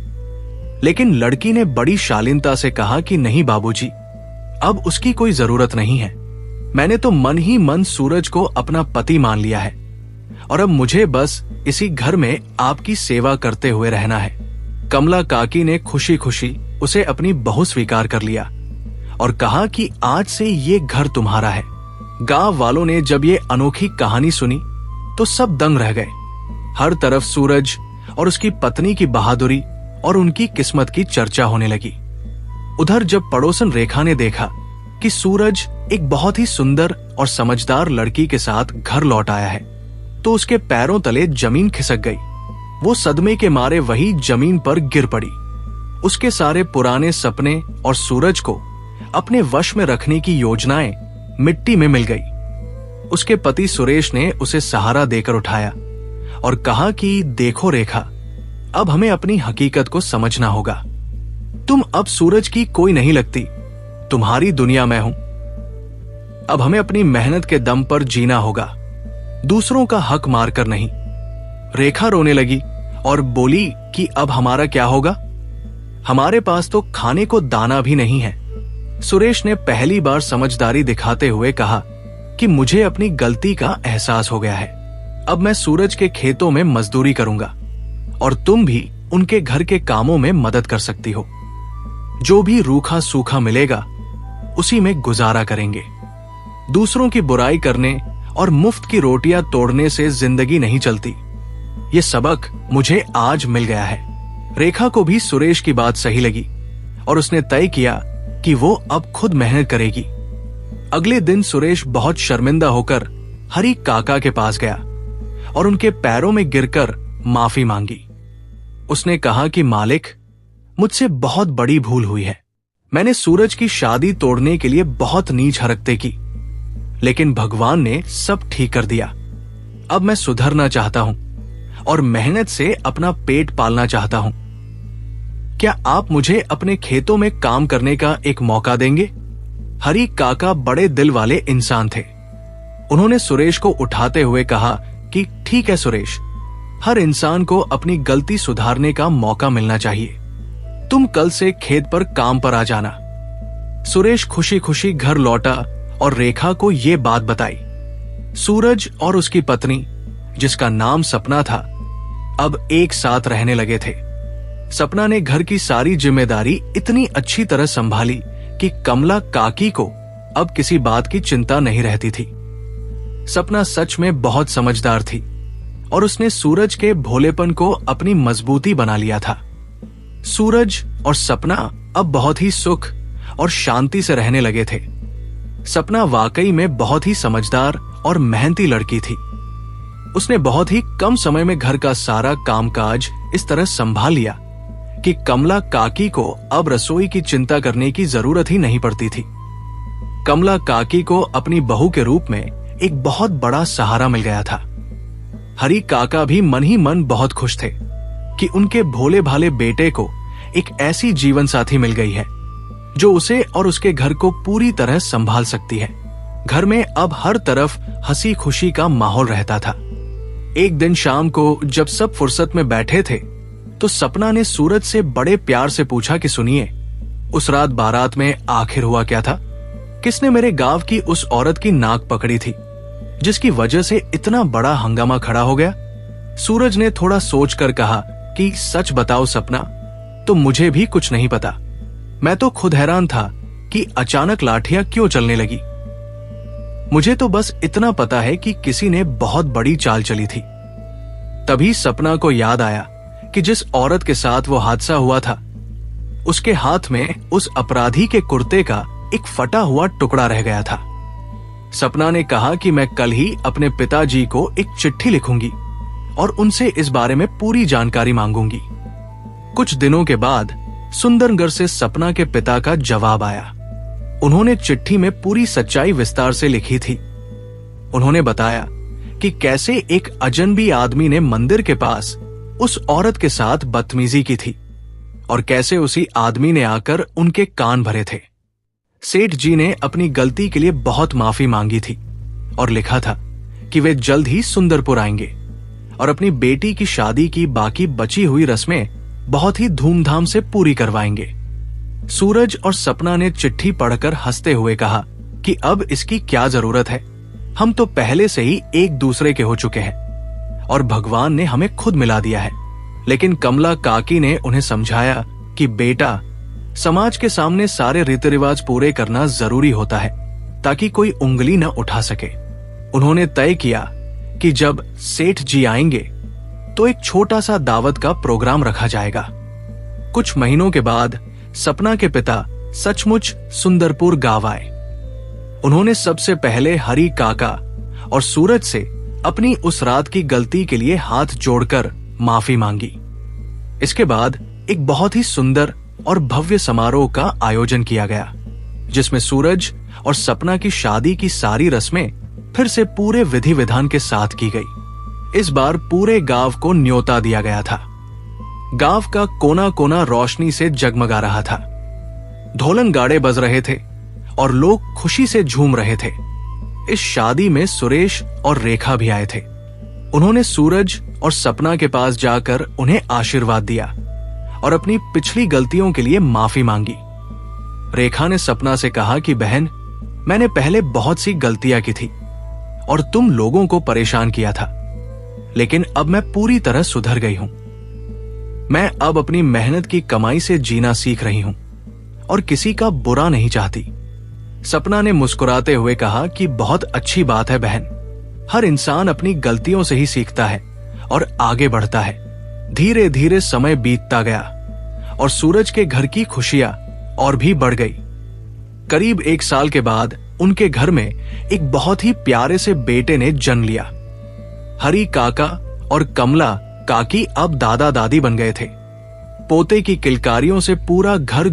लेकिन लड़की ने बड़ी शालीनता से कहा कि नहीं बाबूजी, अब उसकी कोई जरूरत नहीं है। मैंने तो मन ही मन सूरज को अपना पति मान लिया है और अब मुझे बस इसी घर में आपकी सेवा करते हुए रहना है। कमला काकी ने खुशी खुशी उसे अपनी बहू स्वीकार कर लिया और कहा कि आज से ये घर तुम्हारा है। गांव वालों ने जब ये अनोखी कहानी सुनी तो सब दंग रह गए। हर तरफ सूरज और उसकी पत्नी की बहादुरी और उनकी किस्मत की चर्चा होने लगी। उधर जब पड़ोसन रेखा ने देखा कि सूरज एक बहुत ही सुंदर और समझदार लड़की के साथ घर लौट आया है, तो उसके पैरों तले जमीन खिसक गई। वो सदमे के मारे वही जमीन पर गिर पड़ी। उसके सारे पुराने सपने और सूरज को अपने वश में रखने की योजनाएं मिट्टी में मिल गई। उसके पति सुरेश ने उसे सहारा देकर उठाया और कहा कि देखो रेखा, अब हमें अपनी हकीकत को समझना होगा। तुम अब सूरज की कोई नहीं लगती, तुम्हारी दुनिया में हूं। अब हमें अपनी मेहनत के दम पर जीना होगा, दूसरों का हक मारकर नहीं। रेखा रोने लगी और बोली कि अब हमारा क्या होगा? हमारे पास तो खाने को दाना भी नहीं है। सुरेश ने पहली बार समझदारी दिखाते हुए कहा कि मुझे अपनी गलती का एहसास हो गया है। अब मैं सूरज के खेतों में मजदूरी करूंगा और तुम भी उनके घर के कामों में मदद कर सकती हो। जो भी रूखा सूखा मिलेगा उसी में गुजारा करेंगे। दूसरों की बुराई करने और मुफ्त की रोटियां तोड़ने से जिंदगी नहीं चलती। ये सबक मुझे आज मिल गया है। रेखा को भी सुरेश की बात सही लगी और उसने तय किया कि वो अब खुद मेहनत करेगी। अगले दिन सुरेश बहुत शर्मिंदा होकर हरी काका के पास गया और उनके पैरों में गिरकर माफी मांगी। उसने कहा कि मालिक, मुझसे बहुत बड़ी भूल हुई है। मैंने सूरज की शादी तोड़ने के लिए बहुत नीच हरकतें की, लेकिन भगवान ने सब ठीक कर दिया। अब मैं सुधरना चाहता हूं और मेहनत से अपना पेट पालना चाहता हूं। क्या आप मुझे अपने खेतों में काम करने का एक मौका देंगे? हरी काका बड़े दिल वाले इंसान थे। उन्होंने सुरेश को उठाते हुए कहा कि ठीक है सुरेश, हर इंसान को अपनी गलती सुधारने का मौका मिलना चाहिए। तुम कल से खेत पर काम पर आ जाना। सुरेश खुशी खुशी घर लौटा और रेखा को यह बात बताई। सूरज और उसकी पत्नी, जिसका नाम सपना था, अब एक साथ रहने लगे थे। सपना ने घर की सारी जिम्मेदारी इतनी अच्छी तरह संभाली कि कमला काकी को अब किसी बात की चिंता नहीं रहती थी। सपना सच में बहुत समझदार थी और उसने सूरज के भोलेपन को अपनी मजबूती बना लिया था। सूरज और सपना अब बहुत ही सुख और शांति से रहने लगे थे। सपना वाकई में बहुत ही समझदार और मेहनती लड़की थी। उसने बहुत ही कम समय में घर का सारा कामकाज इस तरह संभाल लिया कि कमला काकी को अब रसोई की चिंता करने की जरूरत ही नहीं पड़ती थी। कमला काकी को अपनी बहू के रूप में एक बहुत बड़ा सहारा मिल गया था। हरी काका भी मन ही मन बहुत खुश थे कि उनके भोले भाले बेटे को एक ऐसी जीवन साथी मिल गई है जो उसे और उसके घर को पूरी तरह संभाल सकती है। घर में अब हर तरफ हंसी खुशी का माहौल रहता था। एक दिन शाम को जब सब फुर्सत में बैठे थे तो सपना ने सूरज से बड़े प्यार से पूछा कि सुनिए, उस रात बारात में आखिर हुआ क्या था? किसने मेरे गांव की उस औरत की नाक पकड़ी थी जिसकी वजह से इतना बड़ा हंगामा खड़ा हो गया? सूरज ने थोड़ा सोचकर कहा कि सच बताओ सपना, तो मुझे भी कुछ नहीं पता। मैं तो खुद हैरान था कि अचानक लाठियां क्यों चलने लगी। मुझे तो बस इतना पता है कि किसी ने बहुत बड़ी चाल चली थी। तभी सपना को याद आया कि जिस औरत के साथ वो हादसा हुआ था उसके हाथ में उस अपराधी के कुर्ते का एक फटा हुआ टुकड़ा रह गया था। सपना ने कहा कि मैं कल ही अपने पिताजी को एक चिट्ठी लिखूंगी और उनसे इस बारे में पूरी जानकारी मांगूंगी। कुछ दिनों के बाद सुंदरगढ़ से सपना के पिता का जवाब आया। उन्होंने चिट्ठी में पूरी सच्चाई विस्तार से लिखी थी। उन्होंने बताया कि कैसे एक अजनबी आदमी ने मंदिर के पास उस औरत के साथ बदतमीजी की थी और कैसे उसी आदमी ने आकर उनके कान भरे थे। सेठ जी ने अपनी गलती के लिए बहुत माफी मांगी थी और लिखा था कि वे जल्द ही सुंदरपुर आएंगे और अपनी बेटी की शादी की बाकी बची हुई रस्में बहुत ही धूमधाम से पूरी करवाएंगे। सूरज और सपना ने चिट्ठी पढ़कर हंसते हुए कहा कि अब इसकी क्या जरूरत है, हम तो पहले से ही एक दूसरे के हो चुके हैं और भगवान ने हमें खुद मिला दिया है। लेकिन कमला काकी ने उन्हें समझाया कि बेटा, समाज के सामने सारे रीति रिवाज पूरे करना जरूरी होता है ताकि कोई उंगली न उठा सके। उन्होंने तय किया कि जब सेठ जी आएंगे तो एक छोटा सा दावत का प्रोग्राम रखा जाएगा। कुछ महीनों के बाद सपना के पिता सचमुच सुंदरपुर गांव आए। उन्होंने सबसे पहले हरी काका और सूरज से अपनी उस रात की गलती के लिए हाथ जोड़कर माफी मांगी। इसके बाद एक बहुत ही सुंदर और भव्य समारोह का आयोजन किया गया जिसमें सूरज और सपना की शादी की सारी रस्में फिर से पूरे विधि विधान के साथ की गई। इस बार पूरे गांव को न्योता दिया गया था। गांव का कोना कोना रोशनी से जगमगा रहा था। ढोलन गाड़े बज रहे थे और लोग खुशी से झूम रहे थे। इस शादी में सुरेश और रेखा भी आए थे। उन्होंने सूरज और सपना के पास जाकर उन्हें आशीर्वाद दिया और अपनी पिछली गलतियों के लिए माफी मांगी। रेखा ने सपना से कहा कि बहन, मैंने पहले बहुत सी गलतियां की थी और तुम लोगों को परेशान किया था, लेकिन अब मैं पूरी तरह सुधर गई हूं। मैं अब अपनी मेहनत की कमाई से जीना सीख रही हूं और किसी का बुरा नहीं चाहती। सपना ने मुस्कुराते हुए कहा कि बहुत अच्छी बात है बहन, हर इंसान अपनी गलतियों से ही सीखता है और आगे बढ़ता है। धीरे धीरे समय बीतता गया और सूरज के घर की खुशियां और भी बढ़ गई। करीब 1 साल के बाद उनके घर में एक बहुत ही प्यारे से बेटे ने जन्म लिया। हरी काका और कमला काकी अब दादा दादी बन गए थे। पोते की किलकारियों से पूरा घर